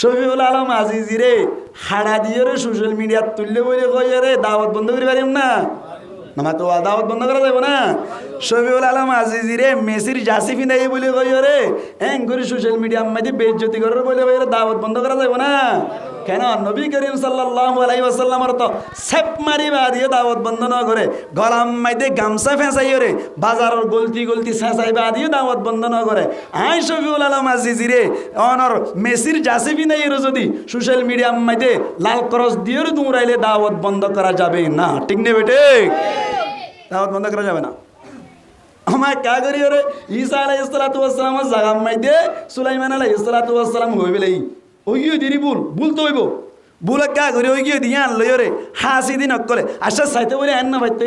শফিউল আলম আজিজি রে হাড়া দিয়ে রে সোশ্যাল মিডিয়াত তুললে বলে কই রে দাওয়াত বন্ধ করে পারিম না না তো দাওয়াত বন্ধ করা যাবে না। শফিউল আলম আজিজি রে মেসির জাসি ফিনাই বলে কই রে হ্যাঁ করে সোশ্যাল মিডিয়ার মধ্যে বেইজ্জতি করার বলে কই রে দাওয়াত বন্ধ করা যাবে না। কেন নবী করিম সাল্লাল্লাহু আলাইহি ওয়াসাল্লামের তো সেপ মারিবা দিয়ে দাওয়াত বন্ধ না করে গলাম মাইদে গামছা ফেঁসাই রে বাজারের গলতি গলতি ছেঁচাইবা দিয়ে দাওয়াত বন্ধ না করে। আই শফিউল আলম আজিজি রে অনর মেসির জাসি ফিনাই রে যদি সোশ্যাল মিডিয়ার মধ্যে লাল ক্রস দিয়ে দৌড়াইলে দাওয়াত বন্ধ করা যাবে না। ঠিক নেই বেটে? দাওয়াত বন্ধ করা যাবে না। আমার কা করি রে ঈসা আলাইহিস সালাতু ওয়াস সালামের জাগাম মাইদে সুলাইমান আলাইহিস সালাতু ওয়াস সালাম হইবে লাই ওই গিয়ে দিরি ভুল তো হইব ভুল কা করি ওই গিয়ে দিয়ে আনলো রে হাসি দিন অকলে আশা চাইতে বলে আন না ভাইতে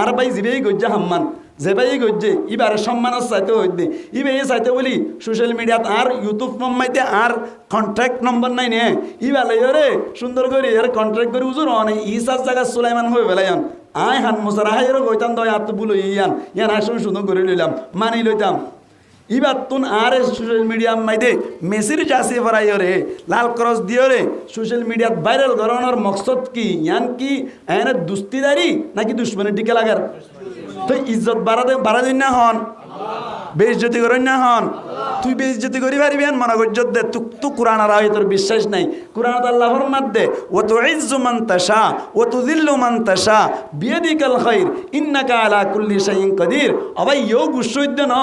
আর ভাই জিবেই গজ্জা হাম্মান যে ভাই গজ্জে ইবারে সম্মানের চাইতে হইতে ইবে চাইতে বলি সোশ্যাল মিডিয়াত আর ইউটিউব মাইতে আর কন্ট্রাক্ট নম্বর নাই নে ইবালে রে সুন্দর করে এর কন্ট্রাক্ট করে উজুর অনেক ঈসার জায়গা সুলাইমান হয়ে বেলায়ান আয় হান মোসারা হাই এর কইতাম দয় আর তো ভুল ইয়ান আসলে সুন্দর করে লইলাম মানি লইতাম। ইবার তুন আর সোশ্যাল মিডিয়ার মাইদে মেসির জাসি ভরাই রে লাল ক্রস দিয়ে রে সোশ্যাল মিডিয়াত ভাইরাল করানোর মকসদ কি ইয়ান কি এনে দুস্তিদারি নাকি দুশ্মনের দিকে লাগার তো ইজ্জত বাড়া দিন না হন বেইজ্জতি করেন না হন তুই বেইজ্জতি করি পারিবি আন মনে গজ্জত দে তু কোরআন আর তোর বিশ্বাস নাই কোরআন আল্লাহ ফরমাত দে ও তু ইজ্জু মান তাশা ও তু যিল্লু মান তাশা বিয়াদিকাল খাইর ইন্নাকা আলা কুল্লি শাইইন কাদির আবাই ইও গুসইদ ন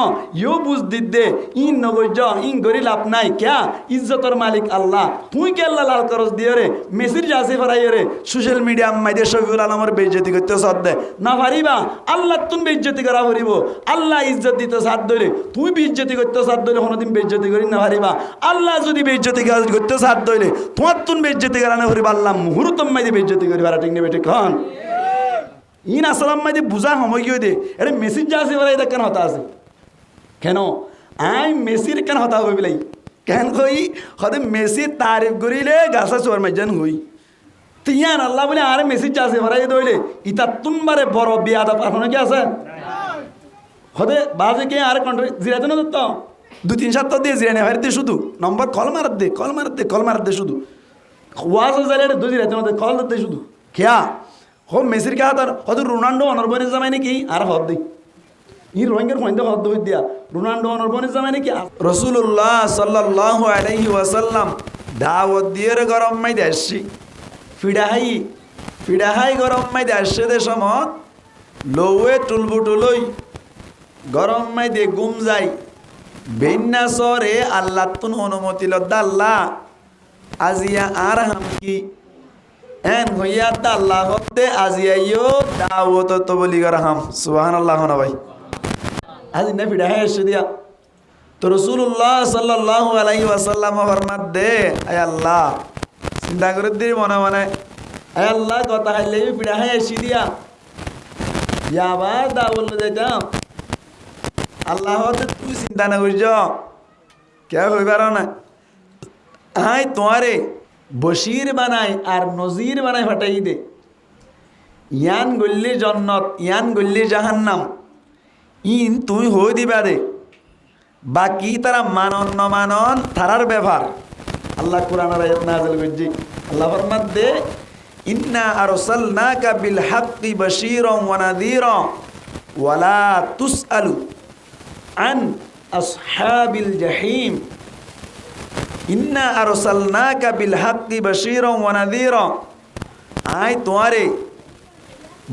ইও বুঝ দিদে ইন নগজ্জ ইন গরি লাভ নাই কিয়া ইজ্জতের মালিক আল্লাহ তুই কে আল্লাহ লাল করস দিয়ে রে মেসির জাসি ফরাই রে সোশ্যাল মিডিয়া মাইদে শফিউল আলমের বেইজ্জতি করতে সাদ দে না পারিবা আল্লাহ তুন বেইজ্জতি করা পারিব আল্লাহ ইজ্জত দিতে সাদ ধরে তুই বেইজ্জতি করতে সাদ ধরে কোনোদিন বেইজ্জতি করি না পারিবা আল্লাহ যদি বেইজ্জতি করতে সাদ ধরে তোমার তুন বেইজ্জতি করা না পারিবা আল্লাহ মুহূর্তম মাইদে বেইজ্জতি করি পারা ঠিক নেবে ঠিক কন ইন আসলাম মাইদে বুঝা সময় কি দে এটা মেসির জাসি ফরাই এটা কেন হতা আছে কেন আই মেসির কেন হতা হবে বিলাই কেন কই হদে মেসি তারিফ করিলে গাছা চোর মাইজান হই তিয়ান আল্লাহ বলে আরে মেসির জাসি ফরাই দইলে ইতা তুমবারে বড় বিয়াদা পারফনে কি আছে হদে বাজে কে আর কন্ট্রি জিরাতে না তো 2-3 সপ্তাহ দিয়ে জিরানে হারতে শুধু নম্বর কল মারত দে শুধু ওয়াজ জালে দু জিরাতে না কল দে শুধু কিয়া হো মেসির কা তার হদে রোনাল্ডো অনরবনে জামাই নাকি আর হদ দেই ই রোহিঙ্গার পয়েন্টে হদ হই দিয়া রোনাল্ডো অনরবনে জামাই নাকি রাসূলুল্লাহ সাল্লাল্লাহু আলাইহি ওয়াসাল্লাম দাওয়াত দিয়ে রে গরম মাই দেশি ফিডাহাই গরম মাই দেশে দে সমত লৌয়ে টুলবুটুলই গরম মাই দে গুম যাই বেন্না সরে আল্লাহ তুন অনুমতি লদ্দা আল্লাহ আজিয়া আর হাম কি এন হইয়া তা আল্লাহ হতে আজিয়াইও দাওয়াত তো বলি করা হাম সুবহানাল্লাহ না ভাই আজি না ফিডাহাই এসে দিয়া তো রাসূলুল্লাহ সাল্লাল্লাহু আলাইহি ওয়াসাল্লাম ফরমাত দে আয় আল্লাহ চিন্তা করে দিই মনে মনে আয় আল্লাহ কথা হাইলে ফিডাহাই এসে দিয়া আবার দা বললো যাইতাম আল্লাহ তুই চিন্তা না করিস কে হইবার না আই তোমারে বশির বানাই আর নজির বানাই ফাটাই দে ইয়ান গল্লি জন্নত ইয়ান গল্লি জাহান্নাম ইন তুই হই দিবা দে বাকি তারা মানন ন মানন তারার ব্যাপার আল্লাহ কোরআনের আয়াত নাযিল করজি আল্লাহ ফরমাত দে ইন্না আরসালনাকা বিল হাক্কি বাশীরান ওয়া নাযীরা ওয়ালা তুসআলু আন আসহাবিল জাহিম ইন্না আরসালনাকা বিল হাক্কি বাশীরান ওয়া নাযীরা আই তোমারে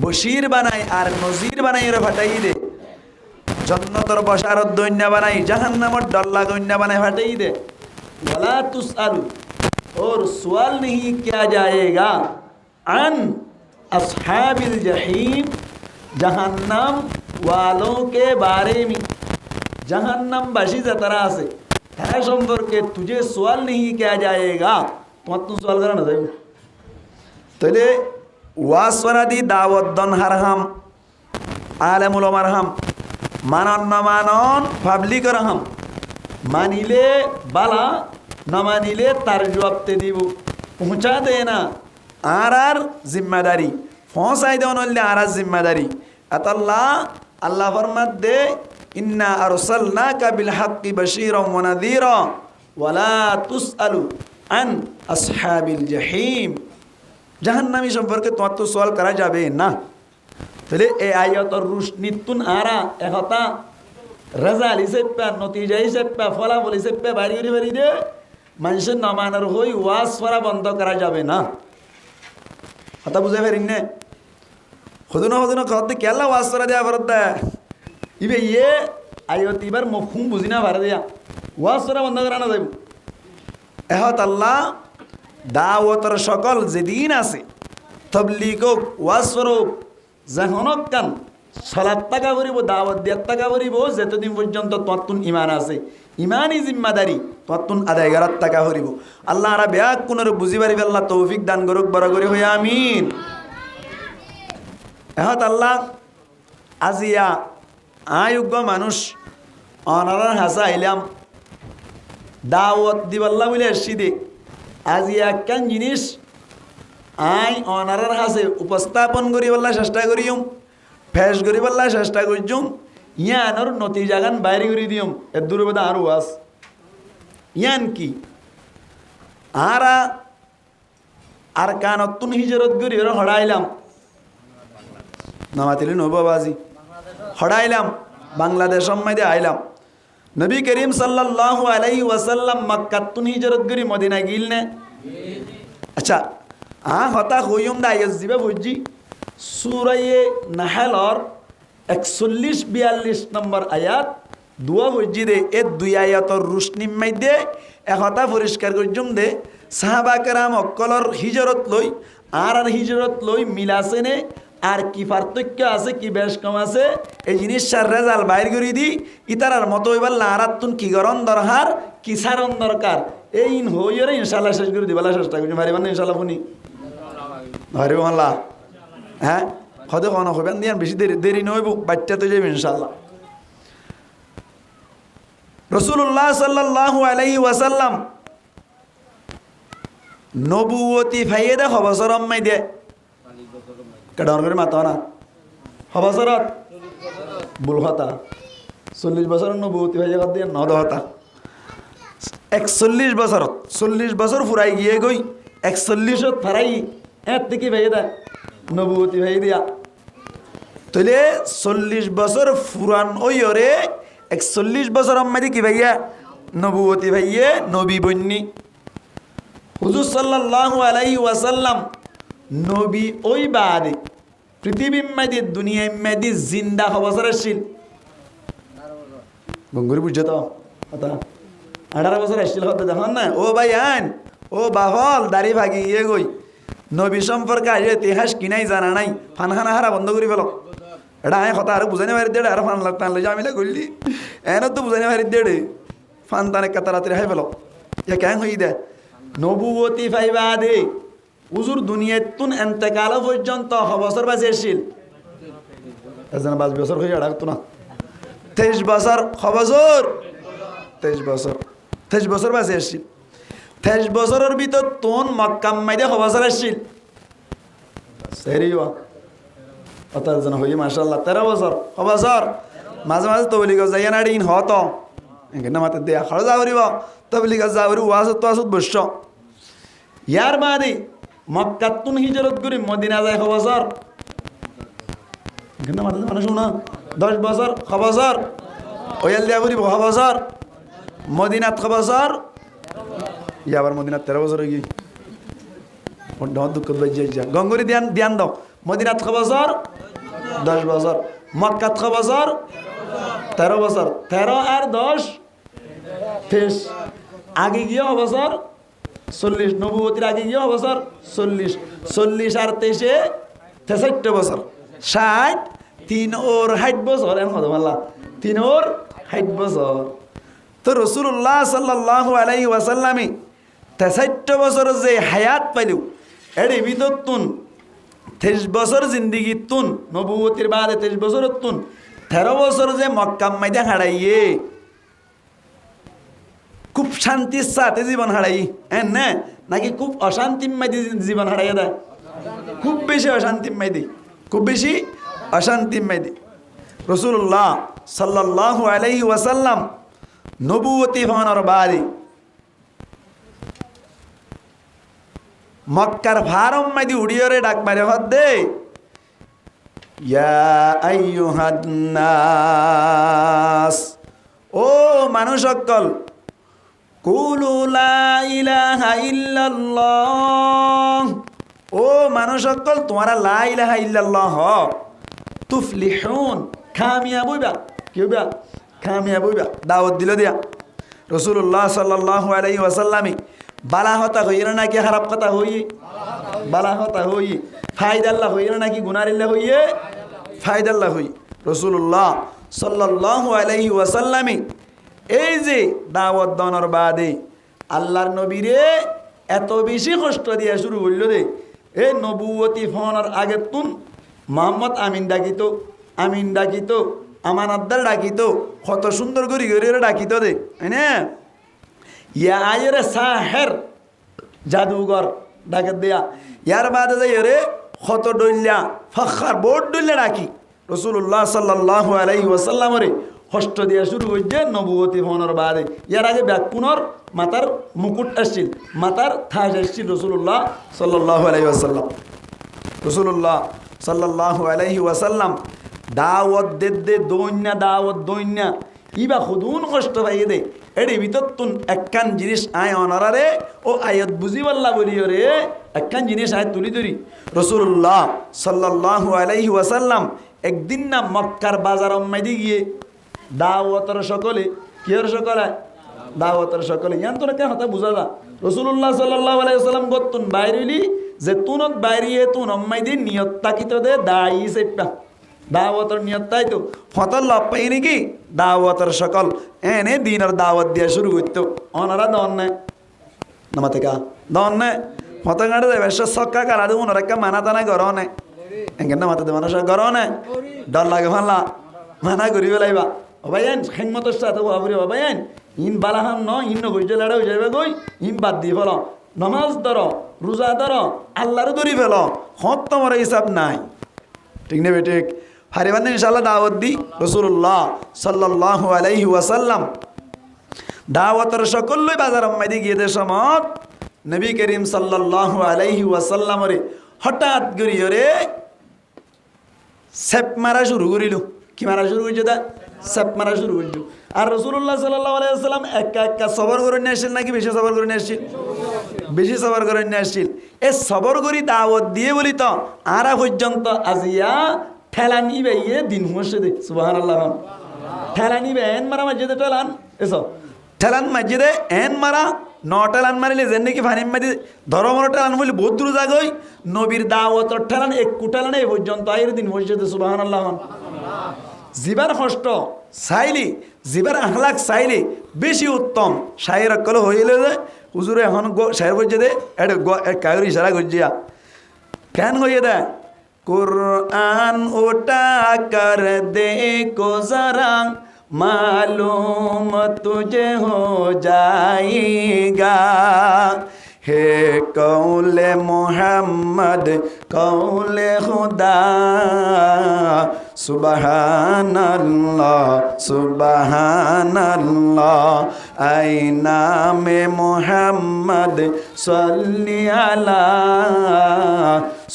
বশীর বানাই আর নজির বানাই রে ফাটাই দে জান্নাতের বশারত দইন্না বানাই জাহান্নামের ডল্লা দইন্না বানাই ফাটাই দে ওয়ালা তুসআলু और सवाल नहीं किया जाएगा अन अस्हाबिल जहीम जहन्नम वालों के बारे में जहन्नम बाशी जतरा से है সম্পর্কে तुझे सवाल नहीं किया जाएगा তোমার তো সওয়াল করা না যাবে তাহলে ওয়াসরাদি দাওয়াত দন হারহাম আলেমুল মারহাম মানন না মানন পাবলিক রহম মানিলে বালা না মানিলে তার জবাবতে দিব পৌঁছা দেনা আর জিম্মাদারি পৌঁছাই দেওয়া নইলে আর জিম্মাদারি আতাল্লাহ আল্লাহ ফরমাত দে ইন্না আরসালনাকা বিল হাক্কি বাশীরান ওয়া নাযীরা ওয়ালা তুসআলু আন আসহাবিল জাহিম, জাহান্নামী সম্পর্কে তোমার তো সওয়াল করা যাবে না। তাহলে এই আয়াতর রুশনিতুন আরা একতা রেজাল্ট হিসেবে নতিজা হিসেবে ফলাফল হিসেবে বাড়ি করে বাড়ি দিয়ে মানুষের নমানোর হই ওয়াজ করা বন্ধ করা যাবে না। কথা বুঝে ফেরিন নে হদুনো কত কেলা ওয়াজ করা দেওয়া ভারত দেয় ইবে ইয়ে আয়ত এবার মফহুম বুঝি না ভারত দিয়া ওয়াজ করা বন্ধ করা না যাইব। এহত আল্লাহ দাওয়াতর সকল যেদিন আছে তবলিগ হোক ওয়াজ করুক যখনক কান সলাত টাকা করিব দাওয়াত দিয়ার টাকা করিব যতদিন পর্যন্ত তত্তুন ইমান আছে ইমানই জিম্মাদারি তত্তুন আদায় করার টাকা করিব। আল্লাহ আরা ব্যাগ কোনোর বুঝি পারিবে আল্লাহ তৌফিক দান করুক বড় করে হয়ে আমিন। এহত আল্লাহ আজিয়া আয়োগ্য মানুষ অনারার হাসা আইলাম দাওয়াত দিবাল্লা বলে এসছি দে আজিয়া কেন জিনিস আই অনারার হাসে উপস্থাপন করি বললা চেষ্টা করিম ফেস করি বললা চেষ্টা করছুম ইয়ানোর নতিজাগান বাইরে করে দিম এর দূরে বোধ আরো আস ইয়ান কি আর কানতুন হিজরত করি ওরা হড়াইলাম নামাতিলি নবাবাজি হড়াইলাম বাংলাদেশ সম্মাদে আইলাম নবী করিম সাল্লাল্লাহু আলাইহি ওয়াসাল্লাম মক্কাতুন হিজরত করি মদিনা গিল নে। আচ্ছা হতা হইম দা ইজিবে বুঝি সূরায়ে নাহলর 41-42 নম্বর আয়াত দুয়া বুঝি দে এ দুই আয়াতর রুশনির মধ্যে একতা পরিষ্কার করজুম দে সাহাবা কেরাম অকলর হিজরত লই আর হিজরত লই মিলাছে নে আর কি পার্থক্য আছে কি বেশ কম আছে এই জিনিসটার রেজাল্ট বাইর করে দি ইতারার মতো এবার লারাতুন কি গরম দরকার কি সারণ দরকার এই হইরে ইনশাআল্লাহ শেষ করে দিবালা চেষ্টা করছি ভারি মানে ইনশাআল্লাহ শুনি ভারি আল্লাহ হ্যাঁ হদে কোনো হবেন দিয়ান বেশি দেরি নইব বাচ্চা তো যাবে ইনশাআল্লাহ। রাসূলুল্লাহ সাল্লাল্লাহু আলাইহি ওয়াসাল্লাম নবুয়তি ফাইদা খবর আম্মাই দে কেডর করে মাতা না হবসরত ভুল কথা 40 বছর নবুয়তি ফাইদা কত দিয়ে নদ হতা 41 বছরত 40 বছর ফুরাই গিয়ে গই 41ত ফারাই এত থেকে ফাইদা নবুয়তি ভাই দিয়া তাহলে 40 বছর ফুরান ওইরে 41 বছর আম্মাদি কি ভাইয়া নবুয়তি ভাইয়ে নবী বন্নি হুজুর সাল্লাল্লাহু আলাইহি ওয়াসাল্লাম নবী ওই বাদে পৃথিবীর মধ্যে দুনিয়ার মধ্যে জিন্দা বছর আসছিল গঙ্গুরি বুঝছো তো কথা 18 বছর আসছিল হতে দেখুন না ও ভাই আন ও বাহল দাড়ি ভাগি ইয়ে গই নবী সম্পর্কে আজ ইতিহাস কিনাই জানা নাই ফানখানা হারা বন্ধ করে ফেলো এটা আয় কথা আর বুঝাইনে বাড়ি দেড়ে আর ফান লাগতান লই আমি করলি এন তো বুঝাইনে বাড়ি দেড়ে ফান তানে কাতা রাত্রে হাই ফেলো ইয়া কেন হই দে নবুয়তি ফাইবা দে উজুর দুনিয়াতুন ইন্তেকাল পর্যন্ত বছর বাজে আসছিল এজন 22 বছর হয়ে আড়াতো না 23 বছর বছর 23 বছর বাজে আসছিল 23 বছরের ভিতর তোন মক্কা মাইদে বছর আসছিল সেরিও অত জন হই মাশাআল্লাহ 13 বছর বছর মাঝে মাঝে তবলিগ যাইয়া না দিন হত এখানে মাতে দেয়া খড় যাওরিব তবলিগ যাওরি ওয়াজ তো আসুত বসছ ইয়ার বাদে মক্কাতুন হিজরত করে মদিনা যায় বছর এখানে মাতে মানে শুনা 10 বছর বছর ওয়াল দিয়া করিব বছর মদিনাত বছর ইয়াবার মদিনাত 13 বছর হয়ে গিয়ে দুঃখ বাজ্যা গঙ্গুরি ধ্যান দাও মদিনাত বছর 10 বছর মক্কাত বছর 13 বছর 13 আর 10 23 আগে গিয়ে বছর 40 নবুয়তির আগে গিয়ে বছর 40 আর 23 63 বছর 60 3 ওর 60 বছর এমন হতো আল্লাহ 3 ওর 60 বছর তো রাসূলুল্লাহ সাল্লাল্লাহু আলাইহি ওয়াসাল্লামে 63 বছর যে হায়াত পাইল এর ভিতর তুন 23 বছর জিন্দিগি তুন নবুয়তির বাদে 23 বছর তুন 13 বছর যে মক্কা মাইদা হারাইয়ে খুব শান্তির সাথে জীবন হারাই না নাকি খুব অশান্তির মাইদি জীবন হারাইয়া দেয় খুব বেশি অশান্তির মাইদি খুব বেশি অশান্তির মাইদি রাসূলুল্লাহ সাল্লাল্লাহু আলাইহি ওয়াসাল্লাম নবুয়তি হওয়ার বাদে মক্কার ফারম মাইদি উড়িয়রে ডাক মারে হদ দে ইয়া আইয়ুহান নাস, ও মানুষ সকল, কুলু লা ইলাহা ইল্লাল্লাহ, ও মানুষ সকল তোমারা লা ইলাহা ইল্লাল্লাহ তুফলিহুন, কামিয়াব হইবা। কি হইবা? কামিয়াব হইবা। দাওয়াত দিল দিয়া রাসূলুল্লাহ সাল্লাল্লাহু আলাইহি ওয়াসাল্লামে বালা হতা হইরা নাকি খারাপ কথা হইয়ে? বালা হতা হইয়ে। ফায়দাল্লাহ হইরা নাকি গুনারিল্লাহ হইয়ে? ফায়দাল্লাহ হই। রাসূলুল্লাহ সাল্লাল্লাহু আলাইহি ওয়াসাল্লামে এই যে দাওয়াত দানোর বাদে আল্লাহর নবীরে এত বেশি কষ্ট দিয়া শুরু করল দে, এই নবুয়তি ফোনের আগে তুন মোহাম্মদ আমিন ডাকিত, আমিন ডাকিত, আমানাদ্দার ডাকিত, কত সুন্দর করি করে ডাকিত দে, হ্যাঁ না? ইয়া আয়রে সাহের জাদুঘর ডাকে দেয়া, ইয়ার বাদে যাই রে কত ডইল্লা ফখার বোর্ড ডইল্লা ডাকি রাসূলুল্লাহ সাল্লাল্লাহু আলাইহি ওয়াসাল্লামরে কষ্ট দিয়া শুরু হইছে নবুয়তি ফোনের বাদে। ইয়ার আগে ব্যাকুনর মাতার মুকুট আসছিল, মাতার থাজ আসছিল রাসূলুল্লাহ সাল্লাল্লাহু আলাইহি ওয়াসাল্লাম। রাসূলুল্লাহ সাল্লাল্লাহু আলাইহি ওয়াসাল্লাম দাওয়াত দে দৈন্যা, দাওয়াত দৈন্যা ইবা খুদুন কষ্ট পাইয়ে দে। এর ভিতর তুন একখান জিনিস আয় অনারারে ও আয়াত বুঝিবাল্লা বলিও রে, একখান জিনিস আয় তুলি ধরি। রাসূলুল্লাহ সাল্লাল্লাহু আলাইহি ওয়াসাল্লাম একদিন না মক্কার বাজার মাইদি গিয়ে দাওয়াতের সকলে, কিয়র সকলে? দাওয়াতের সকলে। ইয়ান তোরা কে হতা বুঝা যা রাসূলুল্লাহ সাল্লাল্লাহু আলাইহি ওয়াসাল্লাম গতুন বাইরেলি যে তুনত বাইরিয়ে তুন অম্মাইদি নিয়ত তাকিত দে দাই সেটা দাওয়াতের নিয়ত তাই তো ফতল লাভ পাই নাকি দাওয়াতের সকল এনে দিনের দাওয়াত দিয়া শুরু করতো। ওনারা দন নেয় নামাতে কা দন নেয় ফত গাড়ে দেবে সক্কা কারা দেবো ওনারা একটা মানাতা নাই গর নেয় এখানে মাথা দেবে মানুষ গর নেয় ডর লাগে ভাল্লা মানা করি পেলাইবা ও ভাই আইন খেংমত সাথে বাবুরে বাবাই আইন ইন বালাহান ন ইন নগৈজে লাড়া হয়ে যাবে গই ইন বাদ দিয়ে ফেল নমাজ ধর রোজা ধর আল্লাহরও ধরি ফেল হত তোমার হিসাব নাই, ঠিক নেবে ঠিক হারিবান ইনশাআল্লাহ দাওয়াত দি। রাসূলুল্লাহ সাল্লাল্লাহু আলাইহি ওয়াসাল্লাম দাওয়াতের সকলই বাজার মাইদি গিয়ে দে সমত নবী করিম সাল্লাল্লাহু আলাইহি ওয়াসাল্লাম রে হঠাৎ করিও রে সেপ মারা শুরু করিল। কি মারা শুরু করছে? দা সেপ মারা শুরু করল। আর রাসূলুল্লাহ সাল্লাল্লাহু আলাইহি ওয়াসাল্লাম একা একা সবর করে নিয়ে আসছিল নাকি বেশি সবর করে নিয়ে আসছিল? বেশি সবর করে নিয়ে আসছিল। এ সবর করি দাওয়াত দিয়ে বলি তো আরা পর্যন্ত আজিয়া ঠেলা নিবে ইয়ে দিন হুঁসে দে সুবহানাল্লাহ। ঠেলা নিবে এন মারা মসজিদে ঠেলান এসো ঠেলান মসজিদে এন মারা ন ঠেলান মারিলে যেন নাকি ফানি মারি ধর্মর ঠেলান বলি বহুত দূর জাগই নবীর দাওয়াতর ঠেলান একটু ঠেলান এই পর্যন্ত আয়ের দিন হুঁসে দে সুবহানাল্লাহ। জিবার কষ্ট চাইলি জিবার আখলাক চাইলি বেশি উত্তম শায়ের অকল হইলে যে হুজুরে এখন শায়ের করছে দে এটা কায়র ইশারা করছিয়া কেন হইয়ে দেয় कुरान उठा कर देखो जरा मालूम तुझे हो जाएगा हे कौले मोहम्मद कौले खुदा सुबहानल्लाह सुबहानल्लाह ऐ नामे मोहम्मद सल्ली अला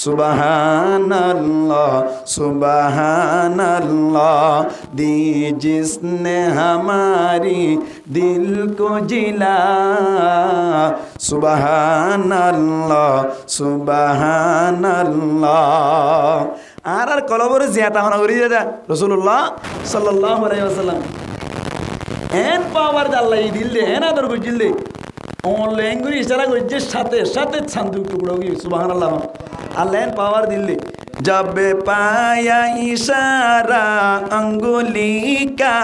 सुबहानल्लाह सुबहानल्लाह दी जिसने हमारी दिल को जिला सुबहानल्लाह सुबहानल्लाह। আর কলবর জিয়াতা হনা করি দাদা রাসূলুল্লাহ সাল্লাল্লাহু আলাইহি ওয়াসাল্লাম এন পাওয়ার আল্লাহ দিল দে এন আদর কইছিল দে অন ল্যাঙ্গুয়েজ ইশারা কইছে সাথে সাথে শান্তি টুকরো কি সুবহানাল্লাহ আল্লাহ এন পাওয়ার দিল দে जब पाया इशारा अंगुली का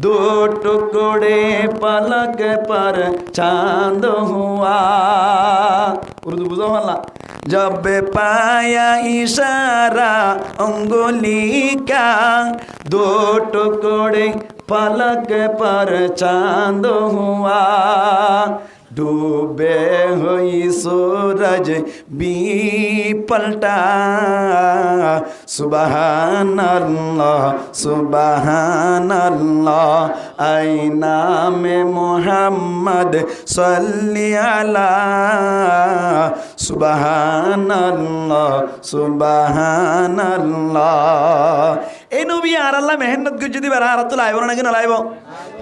दो टुकड़े पलक पर चांद हुआ। उर्दू बुझो वाला जब पाया इशारा अंगुली का दो टुकड़े पलक पर चांद हुआ। डूबे हुई सूरज भी पलटा सुबहानल्लाह सुबहानल्लाह ऐ नामे मोहम्मद सल्ली अला সুবহানাল্লাহ সুবহানাল্লাহ। এই নবী আর আল্লাহ মেহনত করে যদি বেড়া আর তো লাইব নাকি না লাইব?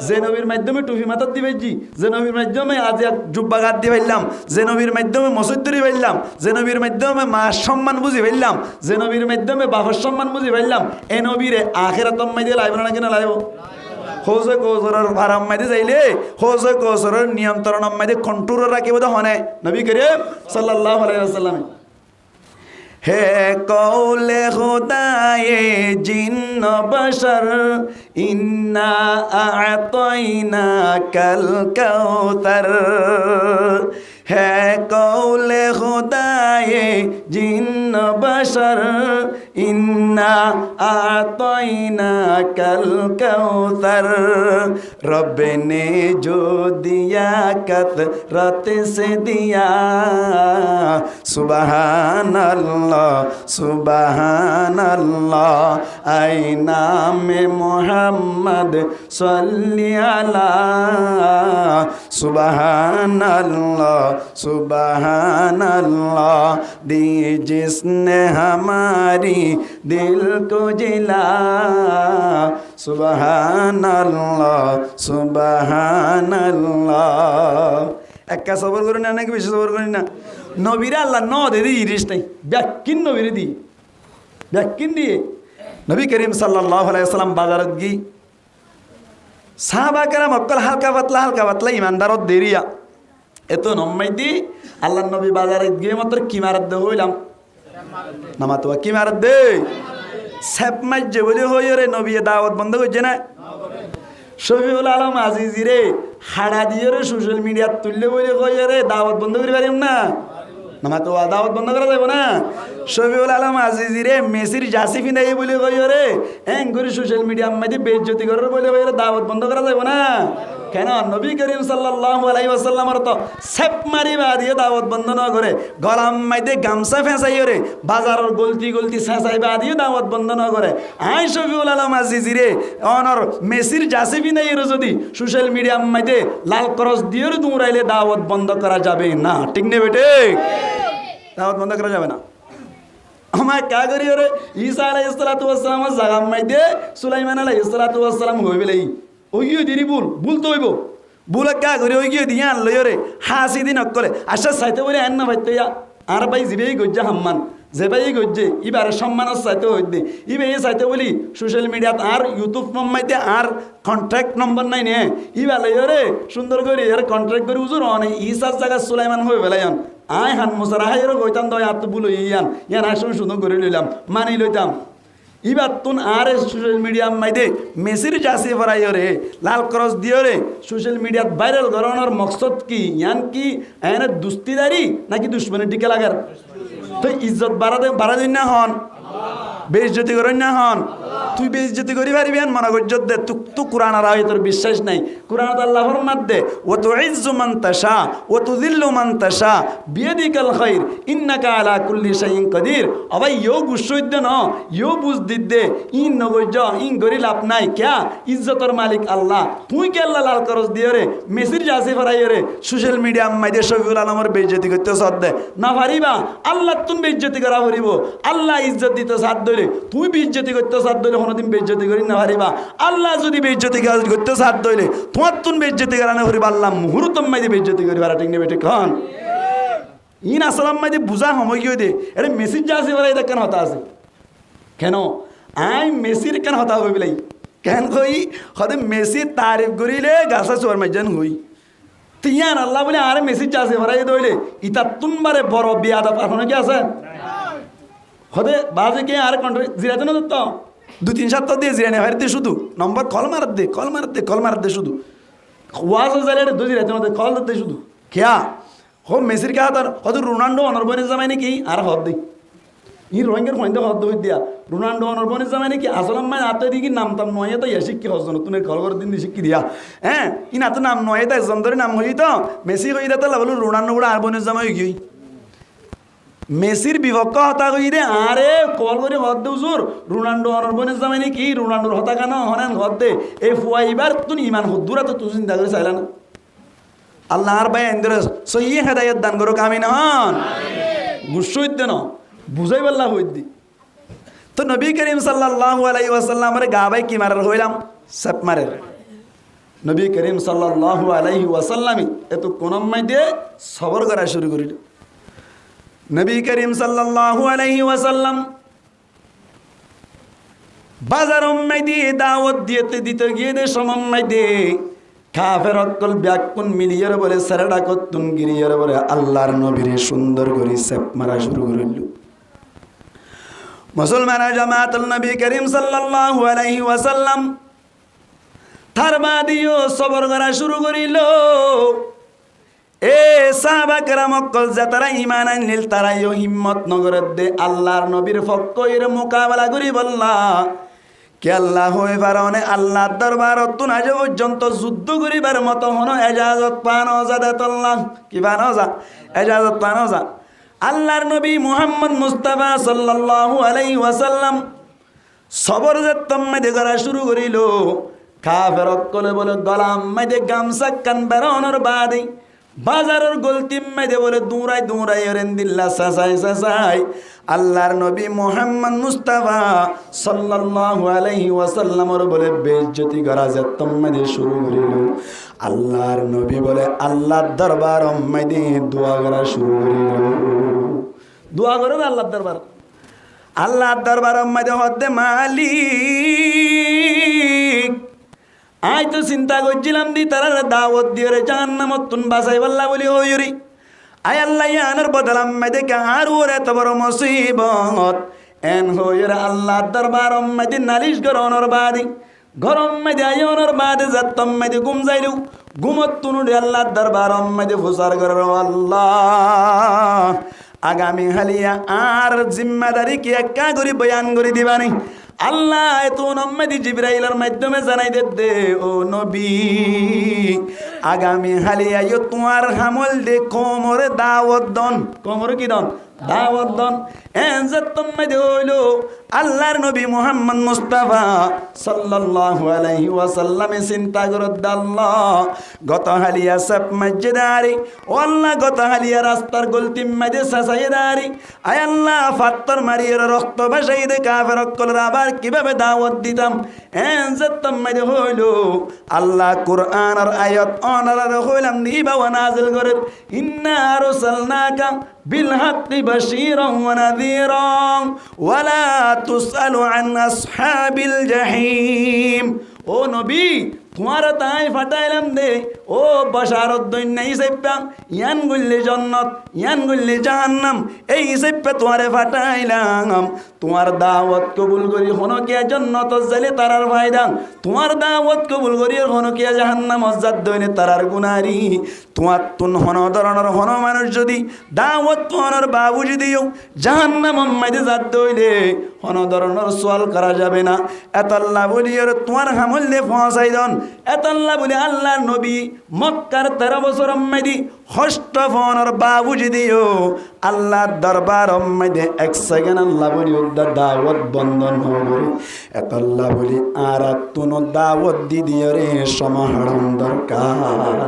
যে নবীর মাধ্যমে টুপি মাথার দিবে জি, যে নবীর মাধ্যমে আজ এক জুব্বা গাত দিয়ে ফেললাম, যে নবীর মাধ্যমে মসজিদ ধরে ফেললাম, যে নবীর মাধ্যমে মার সম্মান বুঝি ফেললাম, যে নবীর মাধ্যমে বাবার সম্মান বুঝি ফেললাম, এ নবীরে আখিরাতম মাইদে লাইব নাকি না লাইব? হোজে কোসরের ভারাম মাইদে যাইলে হোজে কোসরের নিয়ন্ত্রণ মাইদে কন্ট্রোল রাখিব তো হনে নবী করিম সাল্লাল্লাহু আলাইহি ওয়াসাল্লাম। হে কৌলে খুদায়ে জিন্ন বশর ইন্না আ'তাইনা কাল কাউসার। হে কৌলে খুদায়ে জিন্ন বশর ইন্না আ'তাইনা কাল কাউসার। रब ने जो दिया कसरत से दिया सुबहान अल्लाह सुबहान अल्लाह। आई नाम मोहम्मद सल्ली अला सुबहान अल्लाह सुबहान अल्लाह। दी जिसने हमारी दिल को जिला सुबहान अल्लाह सुबहान अल्लाह। একা সবর করি না নাকি বেশি সবর করি না? নবীরা আল্লাহ ন দিদি ইরিস নাই ব্যাকিন নবীরে দি ব্যাকিন দিয়ে নবী করিম সাল্লাল্লাহু আলাইহি ওয়াসাল্লাম বাজারত গি সাহাবা কেরাম অকল হালকা পাতলা ইমানদারত দেরিয়া এত নম্মাই দি আল্লাহ নবী বাজারত গিয়ে মাত্র কি মারাত দে হইলাম নামাতোয়া কি মারাত দে সেপ মাইজে বলে হই রে নবী দাওয়াত বন্ধ করছে না। শফিউল আলম আজিজি রে হাড়া দিয়ে রে সোশ্যাল মিডিয়া তুললে বলে কই রে দাওয়াত বন্ধ করে পারিম না নামাতো দাওয়াত বন্ধ করা যাবে না। শফিউল আলম আজিজি রে মেসির জাসি ফিনাই বলে কই রে এং করে সোশ্যাল মিডিয়ার মধ্যে বেইজ্জতি করার বলে কই রে দাওয়াত বন্ধ করা যাবে না। কেন? নবী করিম সাল্লাল্লাহু আলাইহি ওয়াসাল্লামের তো সেপ মারিবা দিয়ে দাওয়াত বন্ধ না করে গলাম মাইদে গামছা ফেঁসাই রে বাজারের গলতি ছেঁচাইবা দিয়ে দাওয়াত বন্ধ না করে। আই শফিউল আলম আজিজি রে অনর মেসির জাসি ফিনাই রে যদি সোশ্যাল মিডিয়ার মধ্যে লাল ক্রস দিয়ে দৌড়াইলে দাওয়াত বন্ধ করা যাবে না। ঠিক নেই বেটে? দাওয়াত বন্ধ করা যাবে না। আমার কা করি রে ঈসা আলাইহিস সালাতু ওয়াস সালামের জাগাম মাইদে সুলাইমান আলাইহিস সালাতু ওয়াস সালাম হইবেলাই ওইও দিরি ভুল তো হইব ভুল কা করি ওই গিয়ে দিয়ে আনলো রে হাসি দিন অকলে আশা চাইতে বলে আন না ভাইতে আর ভাই জিবেই গজ্জা হাম্মান যে ভাই গজ্জে ইবারে সম্মানের চাইতে হইতে ইবে চাইতে বলি সোশ্যাল মিডিয়াত আর ইউটিউব মাইতে আর কন্ট্রাক্ট নম্বর নাই নে ইবালে রে সুন্দর করে এর কন্ট্রাক্ট করে উজুর অনেক ঈসার জায়গা সুলাইমান হয়ে বেলাইন আয় হান মোসারা হাইরও গইতাম দয় আর তো বুলো ইয়ান আসলে সুন্দর করে লইলাম মানি লইতাম। ইবার তুন আর সোশ্যাল মিডিয়ার মাইদে মেসির জাসি ভরাই রে লাল ক্রস দিয়ে রে সোশ্যাল মিডিয়াত ভাইরাল করানোর মকসদ কি? ইয়ান কি এনে দুস্তিদারি নাকি দুশ্মনী টিকে লাগার? তো ইজ্জত বাড়া দিন না হন বেইজ্জতি করেন না হন তুই বেইজ্জতি করি পারিবি আন মনে গজ্জত দে তু কোরআন আর আয়াতের বিশ্বাস নাই। কোরআন আল্লাহ ফরমাত দে ওয়া তুইজ্জু মান তাশা ওয়া তুযিল্লু মান তাশা বিয়াদিকাল খাইর ইন্নাকা আলা কুল্লি শাইইন কাদির। আবাই ইয়ো গুসইদ ন ইয়ো বুঝ দিদে ইন নগজ্জ ইন গরি লাভ নাই ক্যা ইজ্জতের মালিক আল্লাহ তুই কে আল্লাহ লাল করস দিয়ে রে মেসির জাসি ফরাই রে সোশ্যাল মিডিয়া মাইদে শফিউল আলমের বেইজ্জতি করতে সাদ দে না পারিবা আল্লাহ তুন বেইজ্জতি করা পারিব আল্লাহ ইজ্জত দিতে সাদ দইলে তুই বেইজ্জতি করতে সাদ দইলে কোনদিন বেইজ্জতি করি না পারিবা। আল্লাহ যদি বেইজ্জতি করতে সাদ দইলে তোমার তুন বেইজ্জতি করা না পারিবা আল্লাহ মুহূর্তম মাইদে বেইজ্জতি করি পারা ঠিক নেই বেটে কন ইন আসলাম মাইদে বুঝা সময় কি দে এটা মেসির জাসি ফরাই দে কেন হতা আছে কেন আই মেসির কেন হতা হবে বিলাই কেন কই হদে মেসি তারিফ করিলে গাছা চোর মাইজান হই তিয়ান আল্লাহ বলে আরে মেসির জাসি ফরাই দইলে ইতা তুনবারে বড় বিয়াদা পারফনে কি আছে হদে বাজে কে আর কন্ট্রোল জিরাতে না তো 2-3 সপ্তাহ দিয়ে জিরানে হারতে শুধু নম্বর কল মারত দে শুধু ওয়াজ জালে দু জিরাতে না কল দে শুধু কিয়া হো মেসির কা তার হদে রোনাল্ডো অনরবনে জামাই নাকি আর হদ দেই ই রোহিঙ্গার পয়েন্টে হদ হই দিয়া রোনাল্ডো অনরবনে জামাই নাকি আসলাম মানে আতে দিকে নাম তাম নয় তো ইয়া শিক্ষি হজন তুমি কল করে দিন শিক্ষি দিয়া হ্যাঁ ইন আতে নাম নয় তাই জন্দরে নাম হই তো মেসি হই দাতা লাবলু রোনাল্ডো গুড়া আর বনে জামাই গই মেসির বিপক্ষ হতা কই দে আরে কল করে হদ দে হুজুর রোনাল্ডো অনরবনে জামাই নাকি রোনাল্ডোর হতা কেন হনেন হদ দে এই ফুয়াইবার তুই ইমান হুদুরা তো তুই চিন্তা করে চাইলা না আল্লাহ আর ভাই এন্দ্র সহি হেদায়েত দান করো কামিন হন গুসু হইতে ন বুঝাই পাল্লা হইদি তো নবী করিম সাল্লাল্লাহু আলাইহি ওয়াসাল্লামের গাবাই কি মারার হইলাম সেপ মারের নবী করিম সাল্লাল্লাহু আলাইহি ওয়াসাল্লামই এত কোনম্মাই দিয়ে সবর করা শুরু করিল নবী করিম সাল্লাল্লাহু আলাইহি ওয়াসাল্লাম বাজার উম্মাই দিয়ে দাওয়াত দিতে গিয়ে দে সমম্মাই দিয়ে কাফের অকল ব্যাকুন মিলিয়র বলে সারাডা কতুন গিরিয়র বলে আল্লাহর নবীরে সুন্দর করে সেপ মারা শুরু করিল মুসলমানের জামাতুল নবী করিম সাল্লাল্লাহু আলাইহি ওয়াসাল্লাম তার বাদিও সবর করা শুরু করিল এ সাহাবা কেরাম অকল যারা ঈমান আনলিল তারাইও হিম্মত নগরের দে আল্লাহর নবীর পক্ষের মোকাবেলা করি বললা কে আল্লাহ হয়ে পারনে আল্লাহর দরবারত আজ পর্যন্ত যুদ্ধ করিবার মতো হন এজাজত পানো জাদাতাল্লাহ কি পানো যা এজাজত পানো যা আল্লাহর নবী মুহাম্মদ মুস্তাফা সাল্লাল্লাহু আলাইহি ওয়াসাল্লাম সবর যত্তম্মে করা শুরু করিল কাফের অকলে বলে গলাম মাইদে গামসা কান বেরোনোর বাদে বাজারের গলতিম মাইদে বলে দৌড়াই রেন্দিল্লা সাসাই আল্লাহর নবী মুহাম্মদ মুস্তাফা সাল্লাল্লাহু আলাইহি ওয়াসাল্লামের বলে বেইজ্জতি করা যত্তম্মে শুরু করিল আল্লাহর নবী বলে আল্লাহর দরবার মাইদে দোয়া করা শুরু করিল দোয়া করে আল্লাহর দরবার মাইদে হতে মালিক আই তো চিন্তা করছিলাম দি তারা দাওয়াত দিয়ে রে জাহান্নামত তুন বাঁচাই পাল্লা বলি হইরি আয় আল্লাহ ইয়ানোর বদলাম মাইদে কার ওরে এত বড় মুসিবত এন হইরে আল্লাহর দরবার মাইদে নালিশ গরনের বাদি গরম মাইদে আয়োনের বাদে যাত্তম মাইদে ঘুম যাইলু ঘুমত তুনুডে আল্লাহর দরবার মাইদে ফুসার গরর আল্লাহ আগামী হালিয়া আর জিম্মাদারি কি একা করে বয়ান করে দিবানি আল্লাহ এত নম্মাদি জিবরাইলের মাধ্যমে জানাই দে ও নবী আগামী হালিয়া ইয়ো তোমার হামল দে কোমরে দাওয়াত দন কোমরে কি দন দাওয়াত দন এনজাত তোমাদে হইলো আল্লাহর নবী মুহাম্মদ মুস্তাফা সাল্লাল্লাহু আলাইহি ওয়াসাল্লাম চিন্তা করত আল্লাহ গত হালিয়া সব মসজিদারি ও আল্লাহ গত হালিয়া রাস্তার গলতিম মাঝে সাসাইদারি আয় আল্লাহ ফাত্তর মারিয়ে রক্ত ভাসাই দে কাফের অকলের আবার কিভাবে দাওয়াত দিতাম এনজাত তোমাদে হইলো আল্লাহ কুরআনের আয়াত অনার হইলাম নিবা ওয়া নাজিল করে ইন্না আরসালনাকা বিল হাক্কি বাশীরান ওয়া নাযীরান ওয়ালা তুসআলু আন আসহাবিল জাহিম ও নবী তোমার তাই ফাটাইলাম দে ও বশারত দইনাই সেপ্পা ইয়ান গুল্লি জান্নাত ইয়ান গুল্লি জাহান্নাম এই সেপ্পা তোমারে ফাটাইলাম তোমার দাওয়াত কবুল করি হনো কিয়া জান্নাত জালে তারার ফায়দা তোমার দাওয়াত কবুল করি হনো কিয়া জাহান্নাম জাত দইনে তারার গুনারি তোমার তুন হনো ধরনের হনো মানুষ যদি দাওয়াত তোমার বাবু যদিও জাহান্নাম মাইদে জাত দইলে হনো ধরনের সওয়াল করা যাবে না এত আল্লাহ বলিয়ার তোমার হামলে পৌঁছাই দন এত আল্লাহ বলি আল্লাহর নবী মক্কার 13 বছর মাইদি হষ্ট ফোনের বাবু যদিও আল্লাহর দরবার মাইদে এক সেকেন্ড আল্লাহ বলি দাওয়াত বন্ধন হবে এত আল্লাহ বলি আর তুন দাওয়াত দিদিও রে সমাহরণ দরকার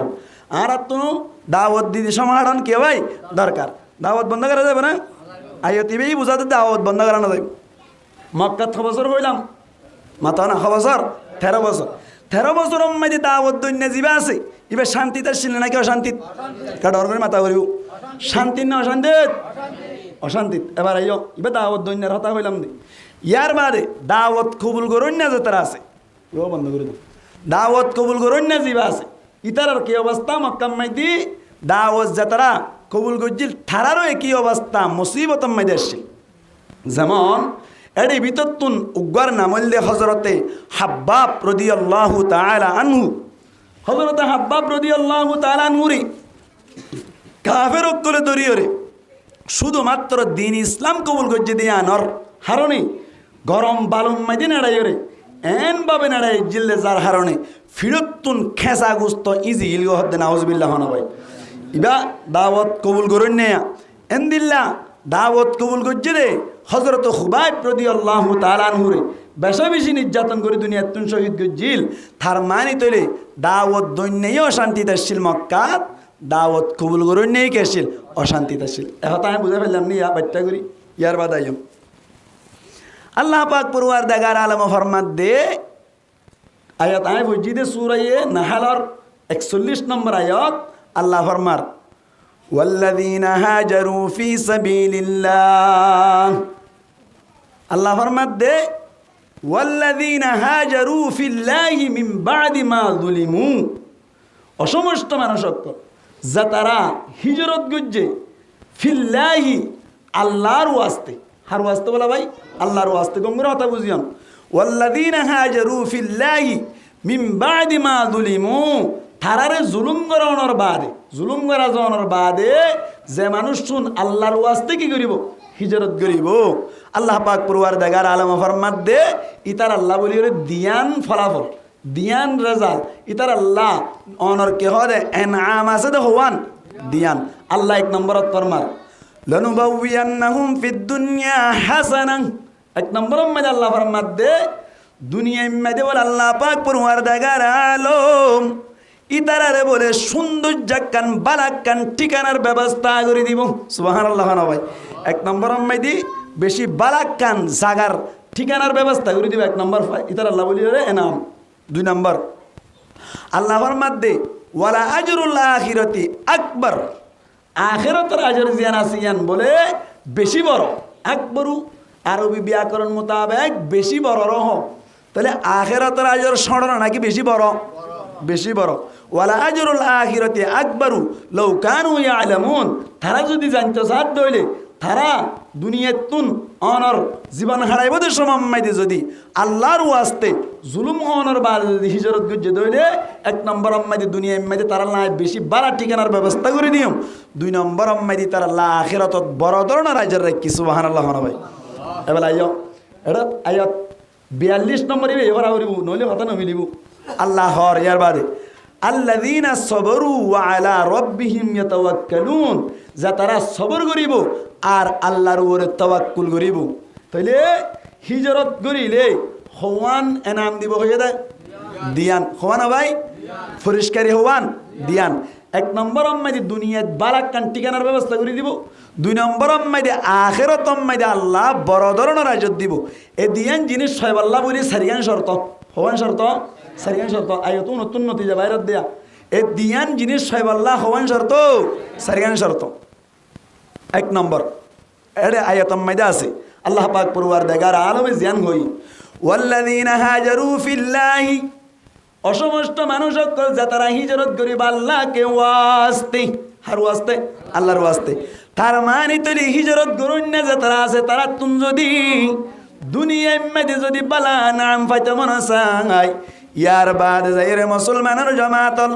আর তুন দাওয়াত দিদি সমাহরণ কে ভাই দরকার দাওয়াত বন্ধ করা যাবে না আইতিবেই বুঝাতে দাওয়াত বন্ধ করা না যাবে মক্কা 6 বছর হইলাম মাথা না 6 বছর 13 বছর 13 বছর মধ্যে দাওয়াত দইনা জিবা আছে ইবে শান্তিতে ছিল নাকি অশান্তি কাডর করে মাথা করিও শান্তি না অশান্তি অশান্তি এবার আইও ইবে দাওয়াত দইনার হতা হইলাম দি ইয়ার বাদে দাওয়াত কবুল করুন না যারা আছে ও বন্ধ করে দাও দাওয়াত কবুল করুন না জিবা আছে ইতার কি অবস্থা মক্কা মধ্যে দাওয়াত যারা কবুল করছিল তারারও একই অবস্থা মুসিবত মধ্যে আসছিল যেমন এর ভিতরতুন উগ্র নামল হজরতে হাব্বাব রাদিয়াল্লাহু তাআলা আনহু হজরতে হাব্বাব রাদিয়াল্লাহু তাআলা আনহুরি কাফের অকলে দরিয়রে শুধুমাত্র দিন ইসলাম কবুল করছে দিয়ে আনর হারণে গরম বালুম মাইদি নাড়াইরে এন ভাবে নাড়াই জিল্লে যার হারণে ফিরতুন খেসা গুস্ত ইজি ইলগো হদ্দে নাউজুবিল্লাহ না ভাই ইবা দাওয়াত কবুল করুন না এন্দিল্লা দাওয়াত কবুল করছে রে হজরত খুবাইব রাদিয়াল্লাহু তাআলা আনহুরে বেশা বেশি নির্যাতন করে দুনিয়ার তুন শহীদ গজিল তার মানি তৈলে দাওয়াত দৈন্যেও শান্তিতে আসছিল মক্কাত দাওয়াত কবুল করুন নেই কেছিল অশান্তিতে ছিল এখন আমি বুঝে ফেললাম নি ইয়া বাচ্চা করি ইয়ার বাদ আইম আল্লাহ পাক পরওয়ারদিগার আলম ফরমাত দে আয়াত আমি বুঝি দে সূরা নাহলর 41 নম্বর আয়াত আল্লাহ ফরমার ওয়াল্লাযীনা হাজারু ফি সাবিলিল্লাহ আল্লাহ ফরমাত দে ওয়াল্লাযীনা হাজারু ফিল্লাহি মিন বাদি মা যুলিমু অসমস্ত মানুষ যা তারা হিজরত গুজে ফিল্লাহি আল্লাহর ওয়াস্তে হার ওয়াস্তে বলা ভাই আল্লাহর ওয়াস্তে গঙ্গুর কথা বুঝিয়াম ওয়াল্লাযীনা হাজারু ফিল্লাহি মিন বাদি মা যুলিমু তারারে জুলুম করানোর বাদে জুলুম করা যাওয়ার বাদে যে মানুষ শুন আল্লাহর ওয়াস্তে কি করিব হিজরত করিব আল্লাহ পাক পরওয়ারদিগার আলম ফরমাত দে ইতার আল্লাহ বলি দিয়ান ফলাফল দিয়ান রেজাল্ট ইতার আল্লাহ অনর কে হরে এনআম আছে দে হওয়ান দিয়ান আল্লাহ এক নম্বরত ফরমার লানুবাউয়ান্নাহুম ফিদ দুনিয়া হাসানান এক নম্বর মধ্যে আল্লাহ ফরমাত দে দুনিয়ার মধ্যে বলে আল্লাহ পাক পরওয়ারদিগার আলম ইতারারে বলে সৌন্দর্যাকান বালাকান ঠিকানার ব্যবস্থা করে দিব সুবহানাল্লাহ না ভাই এক নম্বর মধ্যে বেশি বালাকান জাগার ঠিকানার ব্যবস্থা করে দিব এক নম্বর ইতার আল্লাহ বলি রে এনাম দুই নম্বর আল্লাহ ফরমাত দে ওয়ালা আজরুল আখিরাতি আকবার আখিরাতের আজর জিয়ান আসিয়ান বলে বেশি বড় আকবরু আরবি ব্যাকরণ মোতাবেক বেশি বড় রহ তাহলে আখিরাতের আজর সড়ন নাকি বেশি বড় বেশি বড় ওয়ালা আজরুল আখিরাতি আকবারু লাউ কানু ইয়ালামুন তারা যদি জানতো সাদ দইলে তারা দুনিয়াতুন অনর জীবন হারাইব দে সমমাইতে যদি আল্লাহর ওয়াস্তে জুলুম অনর বাদ হিজরত গুজে দইলে এক নম্বর আম্মাইতে দুনিয়া আম্মাইতে তারা না বেশি বাড়া ঠিকানার ব্যবস্থা করে দিও দুই নম্বর আম্মাইতে তারা আখিরাতত বড় ধরনের আজর রাখি সুবহানাল্লাহ না ভাই এবার আইও এটা আয়াত 42 নম্বর এবার আউরিব নইলে কথা নমিলিব আল্লাহ হর ইয়ার বাদে আল্লাযীনা সাবরু ওয়া আলা রাব্বিহিম ইয়াতাওয়াক্কালুন যা তারা সবর করিব আর আল্লাহর উপরে তাওয়াক্কুল করিব তাইলে হিজরত করিলে হওয়ান এনাম দিব হয়ে যায় দিয়ান হওয়ান ভাই পরিষ্কারই হওয়ান দিয়ান এক নম্বর আম্মাইদি দুনিয়াত বালাকান ঠিকানার ব্যবস্থা করে দিব দুই নম্বর আম্মাইদি আখিরাত আম্মাইদি আল্লাহ বড় ধরনের রাজত দিব এ দিয়ান জিনিস সব আল্লাহ বলি সারিয়ান শর্ত হওয়ান শর্ত সারিয়ান শর্ত আয়ত নতুন নতিজা বাইরত দেয়া এ দিয়ান জিনিস সব আল্লাহ হওয়ান শর্ত সারিয়ান শর্ত এক নম্বর এর আয়াত আম্মাইদা আছে আল্লাহ পাক পরওয়ারদিগার আলমে জিয়ান হই ওয়াল্লাযীনা হাজারু ফিল্লাহি অসমস্ত মানুষ সকল যা তারা হিজরত করিব আল্লাহকে ওয়াস্তে হার ওয়াস্তে আল্লাহর ওয়াস্তে তার মানে তলি হিজরত করুন না যে তারা আছে তারা তুম যদি দুনিয়ার মধ্যে যদি বালা নাম পাইতে মনে চায় ইয়ার বাদ যাইরে মুসলমানের জামাতল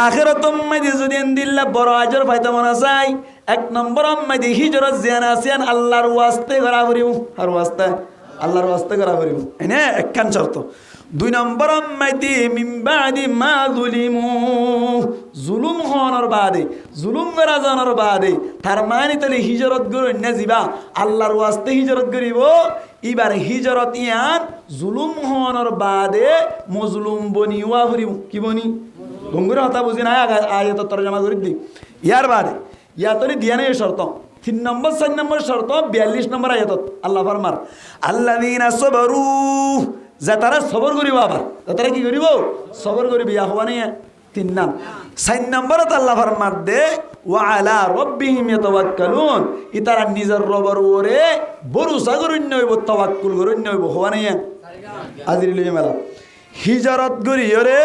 আখিরাতম মধ্যে যদি দিল্লা বড় আজর পাইতে মনে চায় এক নম্বর মধ্যে হিজরত জিয়ান আসিয়ান আল্লাহর ওয়াস্তে করা করিব আর ওয়াস্তে আল্লাহর ওয়াস্তে করা করিব এনে একখান শর্ত দুই নম্বর মধ্যে মিন বাদি মা যুলিমু জুলুম হওয়ার বাদে জুলুম করা জানার বাদে তার মানে তাহলে হিজরত করুন না যাবা আল্লাহর ওয়াস্তে হিজরত করিব এবার হিজরত ইয়ান জুলুম হওয়ার বাদে মজলুম বনি ওয়া করিব কি বনি গঙ্গুর কথা বুঝি না আয়াত তরজমা করে দি ইয়ার বাদে ইয়া তরি দিয়ানে শর্ত 3 নম্বর 4 নম্বর শর্ত 42 নম্বর আয়াত আল্লাহ ফরমার আল্লাযীনা সাবারু যা তারা সবর করিব আবার তারা কি করিব সবর করিব ইয়া হওয়া নিয়ে 3 নাম 4 নম্বরত আল্লাহ ফরমাত দে ওয়া আলা রাব্বিহিম ইয়াতাওয়াক্কালুন ইতারা নিজের রবের উপরে ভরসা করেন নইব তাওয়াক্কুল করেন নইব হওয়া নিয়ে আজির লই মেলা হিজরত করিয়রে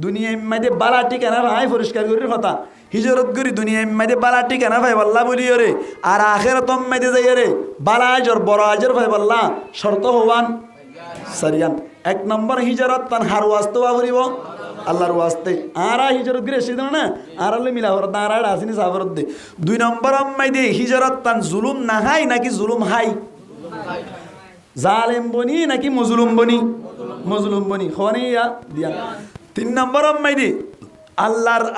দুনিয়ার মধ্যে বালা ঠিকানা ভাই পরিষ্কার করির কথা হিজরত করি দুনিয়ার মধ্যে বালা ঠিকানা ভাই আল্লাহ বলিয়রে আর আখিরাতম মধ্যে যাইরে বালা আজর বড় আজর ভাই আল্লাহ শর্ত হওয়ান সারিয়ান এক নম্বর হিজরত তান হার ওয়াস্তে করিব আল্লাহর ওয়াস্তে আরা হিজরত করে এসে না আর আল্লাহ মিলা হর তারা আসিনি সাবরত দে দুই নম্বর আম্মাই দে হিজরত তান জুলুম না হাই নাকি জুলুম হাই জালেম বনি নাকি মজলুম বনি খোয়ানি ইয়া দিয়া 3 নম্বর আম্মাই দে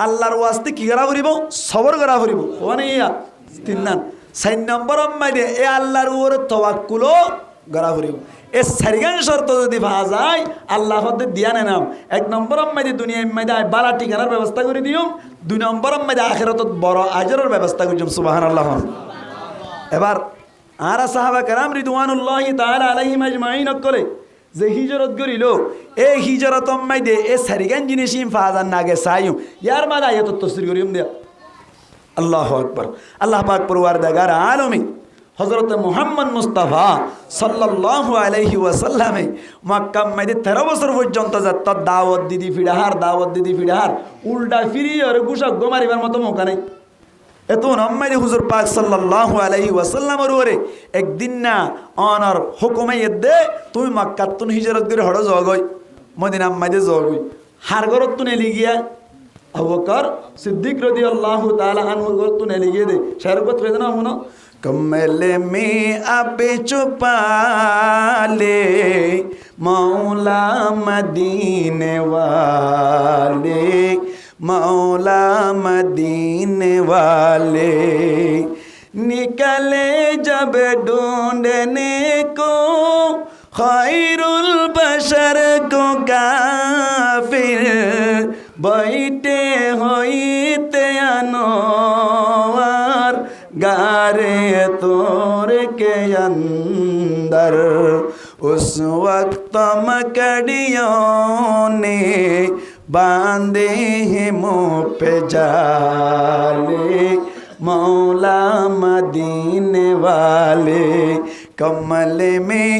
আল্লাহর ওয়াস্তে কি করা করিব সবর করা করিব খোয়ানি ইয়া 3 নাম 4 নম্বর আম্মাই দে এ আল্লাহর উপরে তাওয়াক্কুল করা করিব এ সারিগান শর্ত যদি পাওয়া যায় আল্লাহ হতে দিয়া নেনাম 1 নম্বর মাইদে দুনিয়ার মাইদে বালা ঠিকানার ব্যবস্থা করে দিও 2 নম্বর মাইদে আখিরাতত বড় আজরের ব্যবস্থা করিম সুবহানাল্লাহ। এবার আরা সাহাবা কেরাম রিদওয়ানুল্লাহি তাআলা আলাইহিম আজমাইন করে যে হিজরত করিল এই হিজরত মাইদে এ সারিগান জিনিস ফাজান নাগে সাইম ইয়ার মাদা আয়াত তাফসীর করিম দিয়া আল্লাহু আকবার। আল্লাহ পাক পরওয়ারদিগার আলামিন হযরত মুহাম্মদ মুস্তাফা সাল্লাল্লাহু আলাইহি ওয়াসাল্লামে মক্কা মাইদে 13 বছর পর্যন্ত যত দাওয়াত দিদি ফিড়াহার উল্টা ফিরি আর গুশা গোমারিবার মতো মৌকা নাই। এত নম্মাইদে হুজুর পাক সাল্লাল্লাহু আলাইহি ওয়াসাল্লামের ওরে একদিন না অনর হুকুমে দে তুমি মক্কা তুন হিজরত করে হড় জগই মদিনা মাইদে জগই হার গরত তুন এলি গিয়া আবু বকর সিদ্দিক রাদিয়াল্লাহু তাআলা আনহু গরত তুন এলি গিয়ে দে শারকত কই না হনো कमल में अब छुपा ले मौला मदीने वाले मौला मदीने वाले निकले जब ढूंढने को खैरुल बशर को काफिर बैठे होते अनवार गारे तोर के अंदर उस वक्त मकड़ियों ने बांधे हैं मुँह पे जाले मौला मदीने वाले कमल में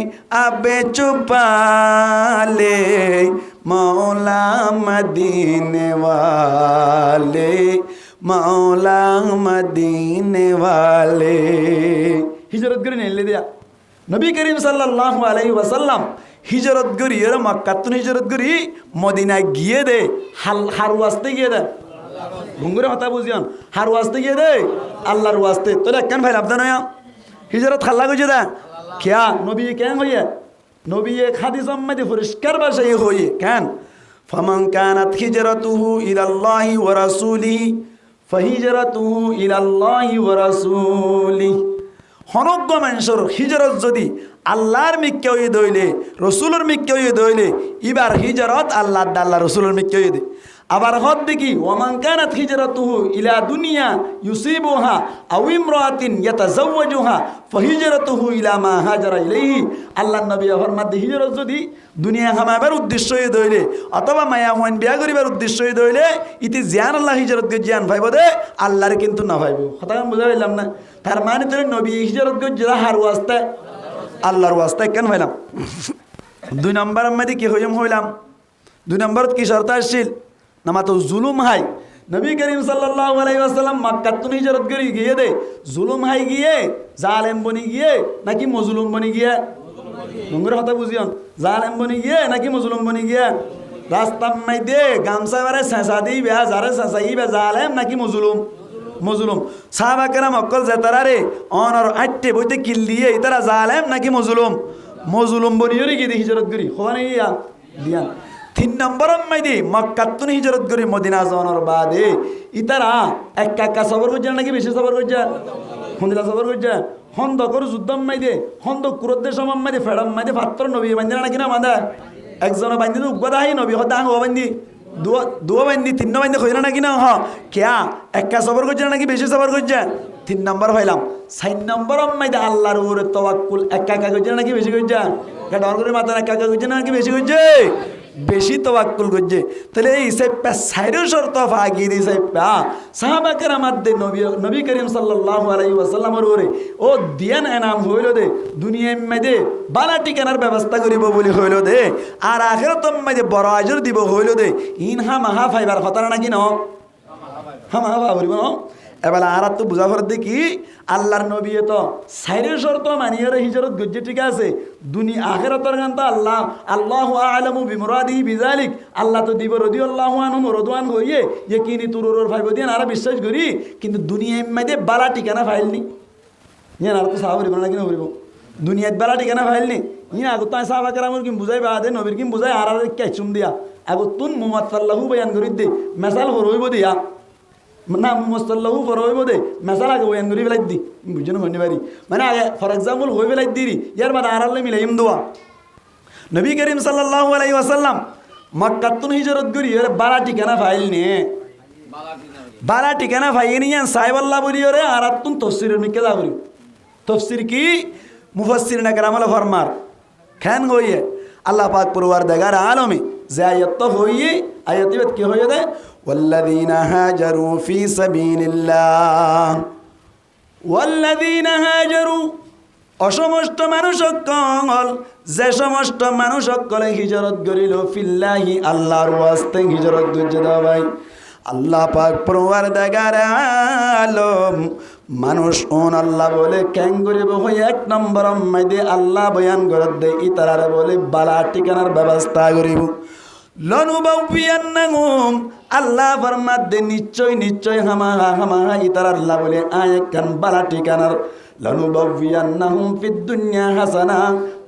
अब छुपा ले मौला मदीने वाले मौला मदीने वाले हिजरत करी ने ले दिया नबी करीम सल्लल्लाहु अलैहि वसल्लम हिजरत करी और मक्का तुन हिजरत करी मदीना गिए दे हार वास्ते गिए दे घुंगरे हता बुझियान हार वास्ते गिए दे अल्लाहर वास्ते तो केन भाई लाभ नया हिजरत खाला गुजे दा क्या नबी केन होइए नबी एक हादिस में दे परिष्कार भाषा ये होइए केन फमन कानत हिजरतुहु इलल्लाहि व रसूलिही ফহিজরাতুহু ইলাল্লাহি ওয়া রাসূলিহি হনজ্ঞ মানুষের হিজরত যদি আল্লাহর মিক্কে হয়ে দইলে রসুলের মিক্কে হয়ে দইলে এবার হিজরত আল্লাহ আল্লাহ রসুলের মিক্কে হয়ে দে আবার হদ দেখি ওমান কানাত হিজরাতুহু ইলা দুনিয়া ইউসিবুহা আও ইমরাতিন ইয়াতাযাওয়াজুহা ফহিজরাতুহু ইলা মা হাজারা ইলাইহি আল্লাহর নবী ফরমাতে হিজরত যদি দুনিয়া হামাবার উদ্দেশ্য হয়ে দইলে অথবা মায়া হন বিয়া করিবার উদ্দেশ্য হয়ে দইলে ইতি জিয়ান আল্লাহ হিজরত গে জিয়ান ভাইব দে আল্লাহর কিন্তু না ভাইব কথা আমি বুঝা পাইলাম না তার মানে তোর নবী হিজরত গে যারা হার ওয়াস্তে আল্লাহর ওয়াস্তে কেন হইলাম 2 নম্বর মধ্যে কি হইলাম 2 নম্বরত কি শর্ত আসছিল নামা তো জুলুম হাই নবী করিম সাল্লাল্লাহু আলাইহি ওয়াসাল্লাম মক্কা তুন হিজরত করে গিয়ে দে জুলুম হাই গিয়ে জালেম বনি গিয়ে নাকি মজলুম বনি গিয়ে নোংরা কথা বুঝিয়ন জালেম বনি গিয়ে নাকি মজলুম বনি গিয়ে রাস্তা মাইদে গামছা বারে সাসা দি বে হাজারে সাসাই বে জালেম নাকি মজলুম সাহাবা কেরাম অকল জেতারারে অনর আট্টে বইতে কিল দিয়ে ইতারা জালেম নাকি মজলুম বনি গিয়ে হিজরত করি হওয়া ইয়া দিয়ান 3 নম্বর মাইদি মক্কা তুন হিজরত করি মদিনা যাওয়ার বাদে ইতারা একা সবর করছে নাকি বেশি সবর করছে হন্দিলা সবর করছে হন্দ করে যুদ্ধ মাইদে হন্দ কুরদ্দে সমম মাইদে ফেড়াম মাইদে পাত্র নবী বান্ধে নাকি না বান্ধা একজন বান্ধি উগদা হাই নবী হদা হওয়া বান্ধি দুয়া বান্ধি 3 বান্ধি হইনা নাকি না হ কেয়া একা সবর করছে নাকি বেশি সবর করছে 3 নম্বর হইলাম 4 নম্বর মাইদে আল্লাহর উপরে তাওয়াক্কুল একা করছে নাকি বেশি করছে এটা ডর করে মাথা একা করছে নাকি বেশি করছে বেশি তাওয়াক্কুল করছে তাহলে এই সেপা সাইরের শর্ত ফাগি দি সেপা সাহাবা কেরামাত নবী করিম সাল্লাল্লাহু আলাইহি ওয়াসাল্লামের ওরে ও দিয়ান এনাম হইল দে দুনিয়ার মধ্যে বালা ঠিকানার ব্যবস্থা করিব বলি হইল দে আর আখিরাতের মধ্যে বড় আজর দিব হইল দে ইনহা মাহা ফাইবার কথা নাকি ন হা মাহা ফাইবার ন এবার আর তো বুঝা ফর দেখি আল্লাহর নবী তো সাইরের শর্ত মানিয়ার হিজরত গজ্জে ঠিক আছে দুনিয়া আখিরাতের গান তো আল্লাহু আ'লামু বিমুরাদিহি বিযালিক আল্লাহ তো দিব রাদিয়াল্লাহু আনহু রদওয়ান হইয়ে ইকিনি তুরুর ফাইব দিন আর বিশ্বাস করি কিন্তু দুনিয়ার মধ্যে বালা ঠিকানা ফাইলনি ইয়ান আর তো সাহাবী বনা কিনা করিব দুনিয়াত বালা ঠিকানা ফাইলনি ইয়া আগত তাই সাহাবা কেরামর কি বুঝাই বাদে নবীর কি বুঝাই আর কেচুম দিয়া আগত তুন মুহাম্মদ সাল্লাল্লাহু বয়ান করি দে মেসাল হইব দিয়া না মুসল্লাহু ফরইব দে মেসাল আগে ওয়ান করি বেলাই দি বুঝছেন হইনি পারি মানে আগে ফর এক্সাম্পল হই বেলাই দিরি ইয়ার বাদ আরালে মিলাইম দোয়া নবী করিম সাল্লাল্লাহু আলাইহি ওয়াসাল্লাম মক্কাতুন হিজরত করি ওরে 12 ঠিকানা ফাইল নিয়ে 12 ঠিকানা ফাইল নিয়ে সাহেবাল্লাহ বলি ওরে আরাতুন তাফসীরের নিকে যাবরি তাফসীর কি মুফাসসিরিন کرام ফরমার খান হইয়ে আল্লাহ পাক পরওয়ারদিগার আলমে যে আয়াত তো হইয়ে আয়াতিবত কি হইয়ে দে ওয়াল্লাযীনা হাজারু ফি সাবিলিল্লাহ ওয়াল্লাযীনা হাজারু অসমস্ত মানুষ সকল যে সমস্ত মানুষ সকলে হিজরত করিল ফিল্লাহি আল্লাহর ওয়াস্তে হিজরত করছে দাও ভাই আল্লাহ পাক পরওয়ারদিগার আলম মানুষ ওন আল্লাহ বলে কেন করিব হই এক নম্বর মাইদে আল্লাহ বয়ান করে দে ইতারারে বলে বালা ঠিকানার ব্যবস্থা করিব লনুবাউপিয়ান্নাহুম আল্লাহ ফরমাত দে নিশ্চয় নিশ্চয় হামা ইতার আল্লাহ বলে আয় কান বালা ঠিকানার লনুবাউপিয়ান্নাহুম ফিদ দুনিয়া হাসানা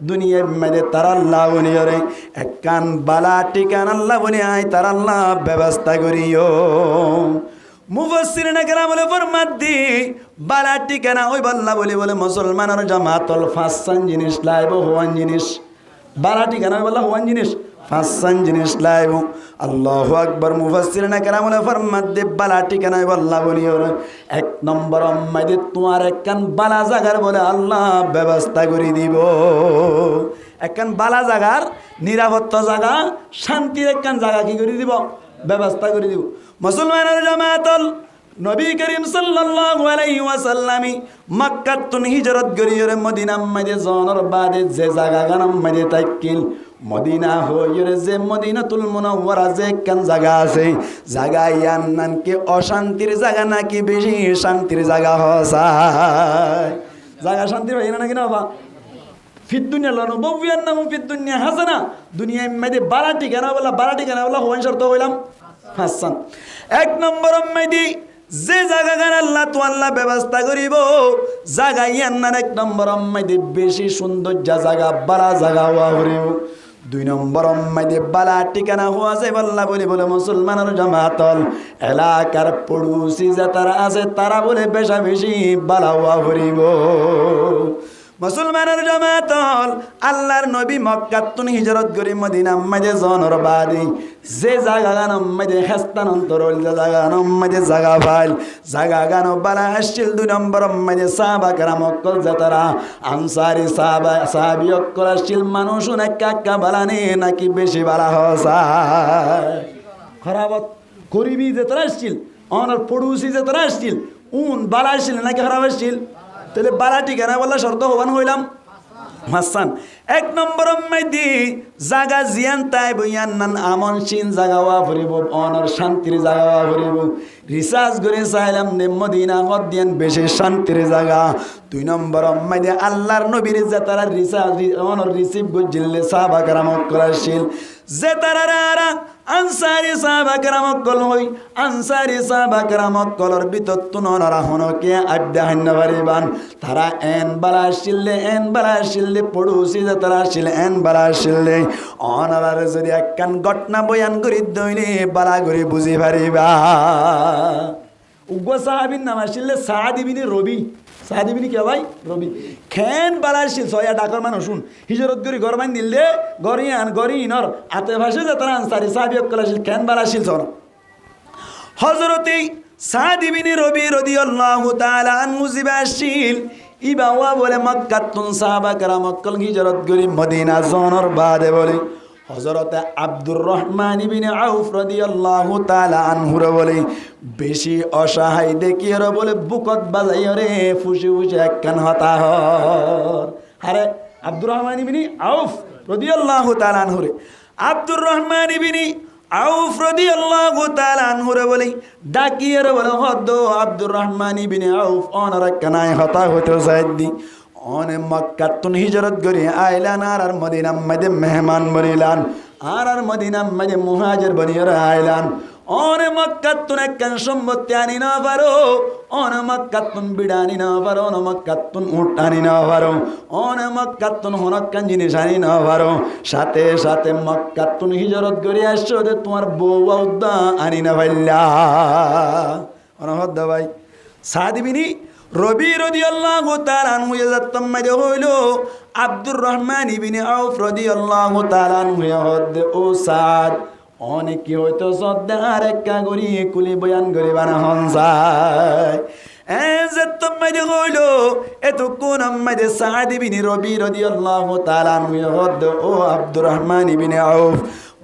দুনিয়া মধ্যে তার আল্লাহ বলিরে এক কান বালা ঠিকানা আল্লাহ বলে আয় তার আল্লাহ ব্যবস্থা করিও মুফাসসিরিন کرام ফরমাত দি বালা ঠিকানা ওই আল্লাহ বলে মুসলমানের জামাতল ফাসান জিনিস লাইব হওয়ান জিনিস বালা ঠিকানা বলা হওয়ান জিনিস ফাসান জিনিস লাইব আল্লাহু আকবার মুফাসসিরিন کرام ফরমাত দি বালা ঠিকানা আল্লাহ বলিও এক নম্বর মাইদে তোমার একখান বালা জায়গার বলে আল্লাহ ব্যবস্থা করে দিব একখান বালা জায়গার নিরাপত্তা জায়গা শান্তির একখান জায়গা কি করে দিব ব্যবস্থা করে দিব মুসলমানের জামাতল নবী করিম সাল্লাল্লাহু আলাইহি ওয়াসাল্লামি মক্কাতুন হিজরত করিয়ে মদিনা মধ্যে জনর বাদে যে জায়গা গানাম মধ্যে তাকিল মদিনা হইরে যে মদিনাতুল মুনাওয়ারা যে কান জায়গা আছে জায়গা ইয়ান নান কি অশান্তির জায়গা নাকি বেশি শান্তির জায়গা হসায় জায়গা শান্তির হয় না নাকি না বাবা ফিদ দুনিয়া লনুবাউপিয়ান্নাহুম ফিদ দুনিয়া হাসানা দুনিয়া মধ্যে 12 ঠিকানা বলা হওয়ান শর্ত হইলাম হাসান এক নম্বর মেদি যে জায়গা গান আল্লাহ তো আল্লাহ ব্যবস্থা করিব জায়গা ইয়ান্নার এক নম্বর মেদি বেশি সুন্দর জায়গা বালা জায়গা হওয়া করিব দুই নম্বর মেদি বালা ঠিকানা হওয়া যায় আল্লাহ বলে মুসলমানের জামাতল এলাকার পড়োশি যে তারা আছে তারা বলে বেশা বেশি বালা হওয়া করিব মুসলমানের জামাতল আল্লাহর নবী মক্কাতুন হিজরত করে মদিনা মধ্যে জনর বাদি যে জায়গা গানো মধ্যে হস্তান্তর হল জায়গা গানো মধ্যে জায়গা ফাইল জায়গা গানো বালা আসছিল দুই নম্বর মধ্যে সাহাবা کرام অকল যাতারা আনসারি সাহাবী অকল আসছিল মানুষ অনেক কাকা বালানে নাকি বেশি বালা হসায় খারাপত গরিবি যে তারা আসছিল অনার পড়োশি যে তারা আসছিল উন বালা আসছিল নাকি খারাপ আসছিল তাহলে বালা ঠিকানা বললা শর্ত হবান হইলাম হাসান এক নম্বর মেদি জাগা জিয়ান তাই বইয়ান নান আমন সিন জাগাওয়া ভরিব অনর শান্তির জাগাওয়া ভরিব রিসার্চ করে চাইলাম নে মদিনা মদিয়ান বেশি শান্তির জায়গা দুই নম্বর মেদি আল্লাহর নবীর যে তারা রিসার্চ অনর রিসিভ গজিলে সাহাবা کرام করাছিল যে তারা আনসারি সাহাবা کرام কল হই আনসারি সাহাবা کرام কলর ভিতর তুনরা হনকে আড্ডা হান্না পারিবান তারা এন বালা শিললে পড়োশি যে তারা শিল এন বালা শিললে অনারার যদি একখান ঘটনা বয়ান করি দইলে বালা করে বুঝি পারিবা উগ্র সাহাবীর নাম আসলে সাদ ইবনে রবি সাদ ইবনে কে ভাই রবি খেন বালাশিল ছয়া ডাকর মানুষ শুন হিজরত করি ঘর মান দিলে গরিয়ান আতে ভাষে যে তারা আনসারি সাহাবী কলাশিল খেন বালাশিল ছন হযরতে সাদ ইবনে রবি রাদিয়াল্লাহু তাআলা আনহু জিবাশিল ইবাওয়া বলে মক্কাতুন সাহাবা کرام কল হিজরত করি মদিনা জনর বাদে বলে হযরতে আব্দুর রহমান ইবনে আউফ রাদিয়াল্লাহু তাআলা আনহু বলে বেশি অসহায় দেখিয়ে বলে বুকত বাজাইয় রে ফুসি ফুসি একখান হতাহর আরে আব্দুর রহমান ইবনে আউফ রাদিয়াল্লাহু তাআলা আনহু আব্দুর রহমান ইবনে আউফ রাদিয়াল্লাহু তাআলা আনহু বলে ডাকিয়ে বলে হদ আব্দুর রহমান ইবনে আউফ অনর কানায় হতা হতে যাইদি অনে মক্কাতুন হিজরত করে আইলান আর মদিনা মধ্যে মেহমান বনিলান আর মদিনা মধ্যে মুহাজির বনিরা আইলান অনে মক্কাতুন একখান সম্পত্তি আনি না পারো অনে মক্কাতুন বিড়ানি না পারো অনে মক্কাতুন উট আনি না পারো অনে মক্কাতুন হনক্কান জিনিস আনি না পারো সাথে সাথে মক্কাতুন হিজরত করে আসছো যে তোমার বউ উদ্দা আনি না পাইলা অনহদ ভাই সাদ ইবনে রবি রাদিয়াল্লাহু তাআলা আনহু ইয়াজাত্তাম মাইদে হইল আব্দুর রহমান ইবনে আউফ রাদিয়াল্লাহু তাআলা আনহু হদ ও সাদ অনেক কি হয়তো সদ্দার একটা গরি কুলি বয়ান করে বানা হনসায় এজাত্তাম মাইদে হইল এতক্ষণ আমাদের সাদ ইবনে রবি রাদিয়াল্লাহু তাআলা আনহু হদ ও আব্দুর রহমান ইবনে আউফ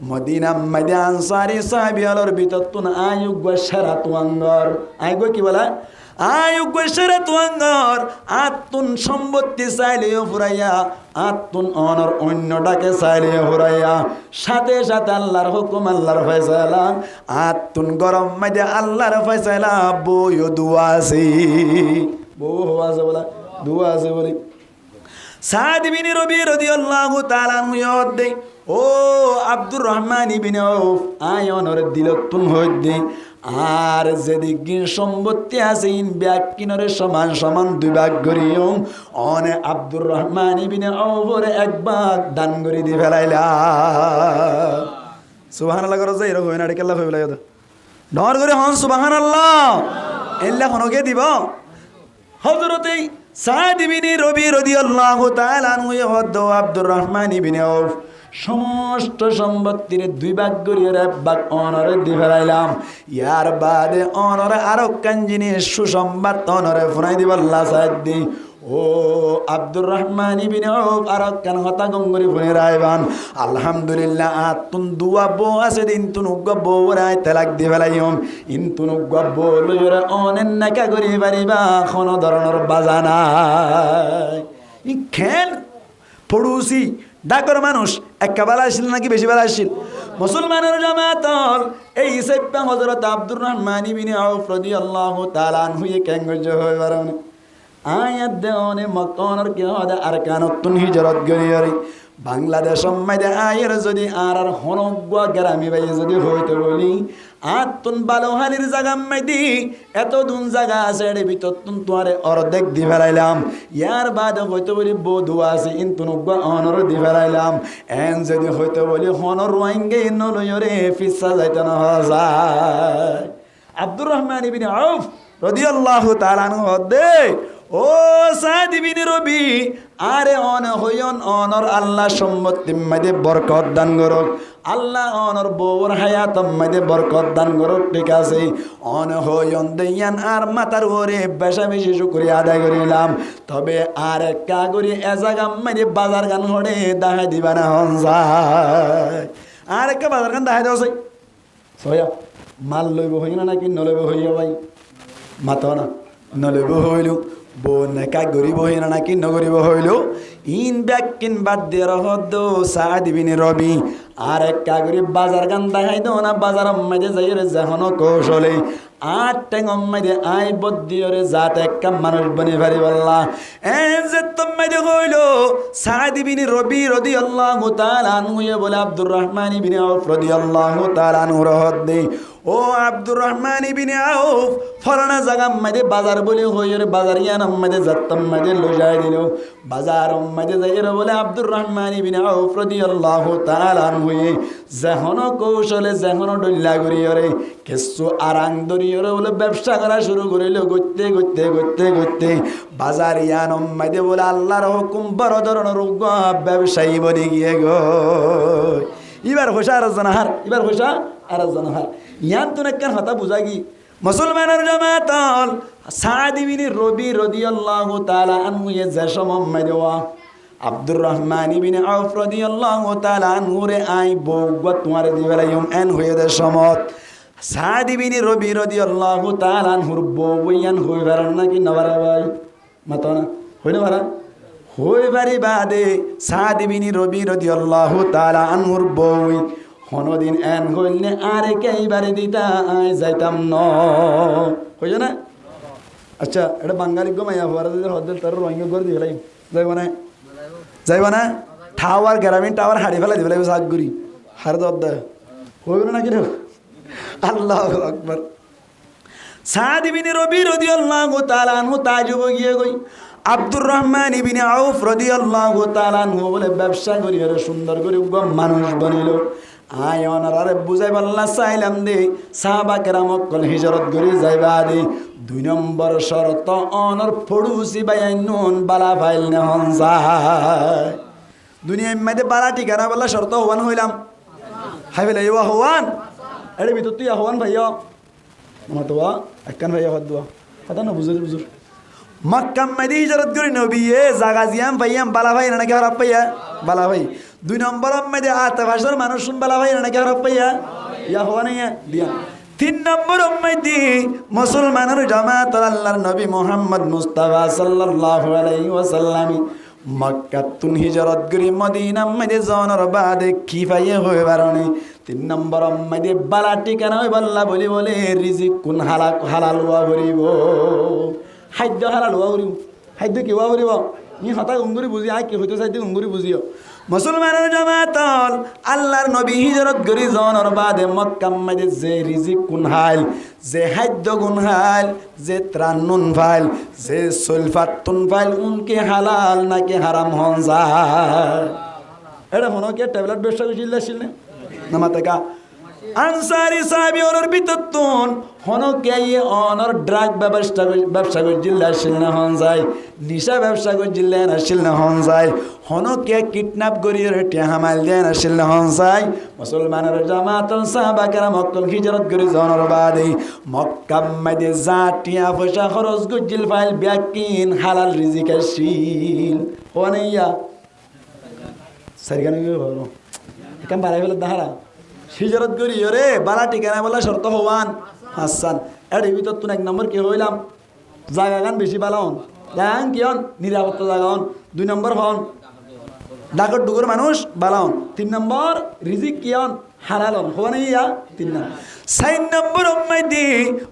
মদিনা মাইদে আনসারি সাহাবী আলর বিততুন আয়ুগ ওয়াশারা তুয়াঙ্গর আইগো কি বলা আয়ুগ ওয়াশারা তুয়াঙ্গর আতুন সম্পত্তি চাইলেও ফুরাইয়া আতুন অনর অন্যটাকে চাইলেও ফুরাইয়া সাথে সাথে আল্লাহর হুকুম আল্লাহর ফয়সালা আতুন গরম মাইদে আল্লাহর ফয়সালা বইও দুয়া আছে বউ আছে বলা দুয়া আছে বলি সাদ বিন রবি রাদিয়াল্লাহু তাআলা আনহু দে ও আব্দুর রহমান ইবনে আউফ আয়নর দিলতুন হইদে আর যেদিকে সম্পত্তি আছে ইন ব্যাগ কিনরে সমান সমান দুই ভাগ করিও অনে আব্দুর রহমান ইবনে আউফরে এক ভাগ দান করে দি ফেলাইলা সুবহানাল্লাহ করো যে এরকম না কেল্লা হইলা ডর করে হন সুবহানাল্লাহ এল্লা কোনকে দিব হযরতে সাদ ইবনে রবি রাদিয়াল্লাহু তাআলা আনহু হদ আব্দুর রহমান ইবনে আউফ সমস্ত সম্পত্তির দুই ভাগ করিয়ে এক ভাগ অনরে দি ফেলাইলাম ইয়ার বাদে অনরে আরো কান জিনিস সুসংবাদ অনরে ফোনাই দিব আল্লাহ সাদ দি ও আব্দুর রহমান ইবনে আউফ আর কান হতা গঙ্গরি ফোনে রাইবান আলহামদুলিল্লাহ আতুন দুয়া বো আছে দিন তুনু গব্বো রাই তালাক দি ফেলাইম ইন তুনু গব্বো লইরা অনেন নাকা করি পারিবা কোন ধরনের বাজানা ই খেল পড়ুসি ডাকর মানুষ একটা বেলা আসছিল নাকি বেশি বেলা আসছিল মুসলমানের জামাতল এই হিসাবটা হযরত আব্দুর রহমান ইবনে আউফ রাদিয়াল্লাহু তাআলা আনহু কেঙ্গজ হই বারনে আয়াত দেওনে মক্কার কি হদা আরকানুতুন হিজরত গরিয়রি বাংলাদেশ মাইদে আয়ের যদি আর হনগুয়া গ্রামে ভাই যদি হইতে বলি আতুন বালোহালির জায়গা মাইদি এত দুন জায়গা আছে এর ভিতর তুন তোয়ারে অর্ধেক দি ফেলাইলাম ইয়ার বাদ হইতে বলি বধু আছে ইনতুনুগুয়া অনর দি ফেলাইলাম এন যদি হইতে বলি হনর ওয়াইঙ্গে নলয়রে ফিসা যাইতে না যায় আব্দুর রহমান ইবনে আউফ রাদিয়াল্লাহু তাআলা আনহু দে ও সাদ ইবনে রবি আরে অন হইন অনর আল্লাহ সম্মতি মাঝে বরকত দান করুক আল্লাহ অনর বউর হায়াত মাঝে বরকত দান করুক ঠিক আছে অন হইন দেয়ান আর মাতার ওরে বেশা বেশি শুকরিয়া আদায় করিলাম তবে আর একটা করি এ জায়গা মাঝে বাজার গান হড়ে দেখাই দিবা না হন যায় আর একটা বাজার গান দেখাই দেওয়া সয়া মাল লইব হই না নাকি নলইব হইয়া ভাই মাত না নলইব হইল বো নেকা গরিব হই না নাকি নগরিব হইল ইন ব্যাগ কিন বাদ দিয়ে রহদ সাদ ইবনে রবি আর এক গরিব বাজার গান দেখাই দো না বাজার মাঝে যাই রে যখন কৌশলে আট টেং মাঝে আই বদিয়রে জাত একটা মানুষ বনি পারি বললা এ যে তোমাদের হইল সাদ ইবনে রবি রাদিয়াল্লাহু তাআলা আনহু বলে আব্দুর রহমান ইবনে আউফ রাদিয়াল্লাহু তাআলা আনহু রহদ দে ও আব্দুর রহমান ইবনে আউফ ফলানা জায়গা মাঝে বাজার বলে হইরে বাজার ইয়ান মাঝে যাত্তাম মাঝে লজাই দিল বাজার মাঝে যাই রে বলে আব্দুর রহমান ইবনে আউফ রাদিয়াল্লাহু তাআলা আনহু যখন কৌশলে যখন ডল্লা করিয়রে কিছু আরাং ধরিয়রে বলে ব্যবসা করা শুরু করিল গইতে গইতে গইতে গইতে বাজার ইয়ান মাঝে বলে আল্লাহর হুকুম বড় ধরনের ব্যবসায়ী বনে গিয়ে গো এবার হোসা আর জানাহার এবার হোসা আর জানাহার ইয়ান তো নাকি হতা বুঝা গি মুসলমানের জামাতল সাদ ইবনে রবি রাদিয়াল্লাহু তাআলা আনহু যে সময় দেওয়া আব্দুর রহমান ইবনে আউফ রাদিয়াল্লাহু তাআলা আনহু রে আই বউগত তোমারে দিবেলাইম এন হয়ে দে সমত সাদ ইবনে রবি রাদিয়াল্লাহু তাআলা আনহুর বউয়ান হই বারন নাকি নবারা ভাই মাতনা হই না বারা হই বারি বাদে সাদ ইবনে রবি রাদিয়াল্লাহু তাআলা আনহুর বউই কোনদিন এন হইলে আরে কেইবারে দিতা আই যাইতাম ন হইজ না আচ্ছা এটা বাঙালি গমাইয়া হওয়ার হদ্দেল তার রঙে করে দিবেলাই যাইব না যাইব না টাওয়ার গ্রামীণ টাওয়ার হাড়ি ফেলাই দিবে লাগবে সাতগুড়ি হার দর হইব নাকি রে আল্লাহু আকবার সাদ ইবনে রবি রাদিয়াল্লাহু তাআলা আনহু তাজুব গিয়ে গই আব্দুর রহমান ইবনে আউফ রাদিয়াল্লাহু তাআলা আনহু বলে ব্যবসা করি আর সুন্দর করে মানুষ বনিল আয় অনারে বুঝাই আল্লাহ চাইলাম দে সাহাবা কেরাম কল হিজরত করে যাইবা দে 2 নম্বর শর্ত অনর পড়ুসি বাইনুন বালা ফাইল নে হন যায় দুনিয়ার মধ্যে বালা ঠিকানা বলা শর্ত হওয়ান হইলাম হাই ফেলে ইয়া হওয়ান এর ভিতর তুই হওয়ান ভাইয়া আমার তো একখান ভাইয়া হাত দোয়া কথা না বুঝুর মক্কা মধ্যে হিজরত করি নবী এ জাগা জিয়াম ভাইয়াম বালা ভাই না কি খারাপ পাইয়া বালা ভাই 2 নম্বর মধ্যে আতভাষার মানুষ শুন বালা ভাই না কি খারাপ পাইয়া ইয়া হওয়া নাই দিয়া 3 নম্বর মধ্যে মুসলমানের জামাত আল্লাহর নবী মুহাম্মদ মুস্তাফা সাল্লাল্লাহু আলাইহি ওয়াসাল্লাম মক্কা তুন হিজরত করি মদিনা মধ্যে জনের বাদে কি পাইয়ে হয়ে বারণে 3 নম্বর মধ্যে বালা ঠিকানা হই বল্লা বলি বলে রিজিক কোন হালাল হওয়া করিব খাদ্য হালাল হওয়া করিব খাদ্য কি হওয়া করিব নি হতা উঙ্গুরি বুঝি আই কি হইতো চাইতে উঙ্গুরি বুঝিও মুসলমানের জামাতল আল্লাহর নবী হিজরত করি জনের বাদে মক্কা মধ্যে যে রিজিক কোন হাল যে খাদ্য গুণ হাল যে ত্রাণ নুন ফাইল যে সুলফাত তুন ফাইল উনকে হালাল নাকি হারাম হন যায় এটা হনো কে ট্যাবলেট ব্যবসা করছিল না মাতাকা আনসারি সাহাবী ওর বিততুন হনো কে অনর ড্রাগ ব্যবসা করছিল না হন যায় নিশা ব্যবসা করছিল না হন যায় হনো কে কিডন্যাপ করিয়ে টিয়া মাল দেন আসিল না হন যায় মুসলমানের জামাতুল সাহাবা কেরাম মক্কা হিজরত করে জনের বাদে মক্কা মধ্যে জাটিয়া পয়সা খরচ করছিল ফাইল ব্যাকিন হালাল রিজিক আসিল কোনাইয়া সারিগানে বলো কেন বাড়াই ফেলে দাহারা হিজরত করি রে বালা ঠিকানা বলা শর্ত হওয়ান হাসান এর ভিতর তুন 1 নম্বর কি হইলাম জায়গা গান বেশি বালা হন জায়গা কি হন নিরাপত্তা জায়গা হন 2 নম্বর হন ডাকর ডুগর মানুষ বালা হন 3 নম্বর রিজিক কি হন হালাল হন হওয়া নাই ইয়া 3 নম্বর 4 নম্বর উম্মতি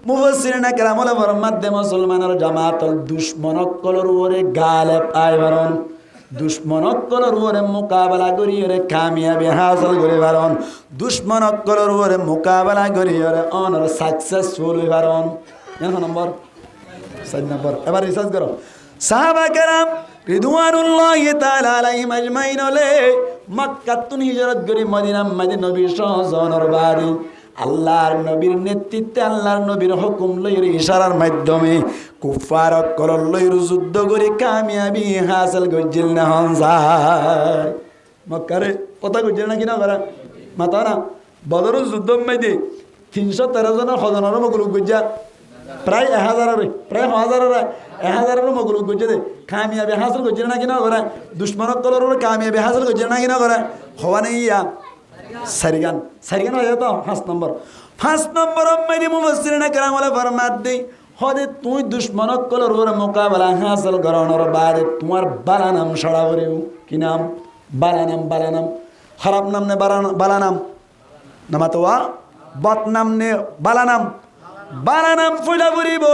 মুফাসসিরিন کرام ওলামার মধ্যে মুসলমানের জামাতল দুশমনকলর ওরে গালেব আইবারন দুশ্মনকলর ওরে মোকাবেলা করি ওরে কামিয়াবি হাসিল করে পারন দুশ্মনকলর ওরে মোকাবেলা করি ওরে অনর সাকসেসফুল হই পারন 1 নম্বর 4 নম্বর এবার রিসার্চ করো সাহাবা کرام রিদওয়ানুল্লাহি তাআলা আলাইহিম আজমাইন লে মক্কা তুন হিজরত করি মদিনা মধ্যে নবী সজনের বাড়ি আল্লাহর নবীর নেতৃত্বে আল্লাহর নবীর হুকুম লইর ইশারার মাধ্যমে কুফার কলর লইর যুদ্ধ করে কামিয়াবি হাসিল করছিল না হন যায় মক্কারে কথা কইছিল না কিনা করা মাতা না বদরের যুদ্ধ মধ্যে 313 জনের খজনের মগলুক গজ্জা প্রায় 1000 মগলুক গজ্জা দে কামিয়াবি হাসিল করছিল না কিনা করা দুশমন কলর কামিয়াবি হাসিল করছিল না কিনা করা হওয়া নাই ইয়া সারিগান হয়ে তো 5 নম্বর মেদি মুফাসসিরিন کرام ওয়ালা ফরমাত দেই হদে তুই দুশমনক কলর ওর মোকাবেলা হাসিল করানোর বাদে তোমার বালা নাম ছড়া করিও কি নাম বালা নাম খারাপ নাম নে বালা নাম নামাতোয়া বদ নাম নে বালা নাম ফুলা করিব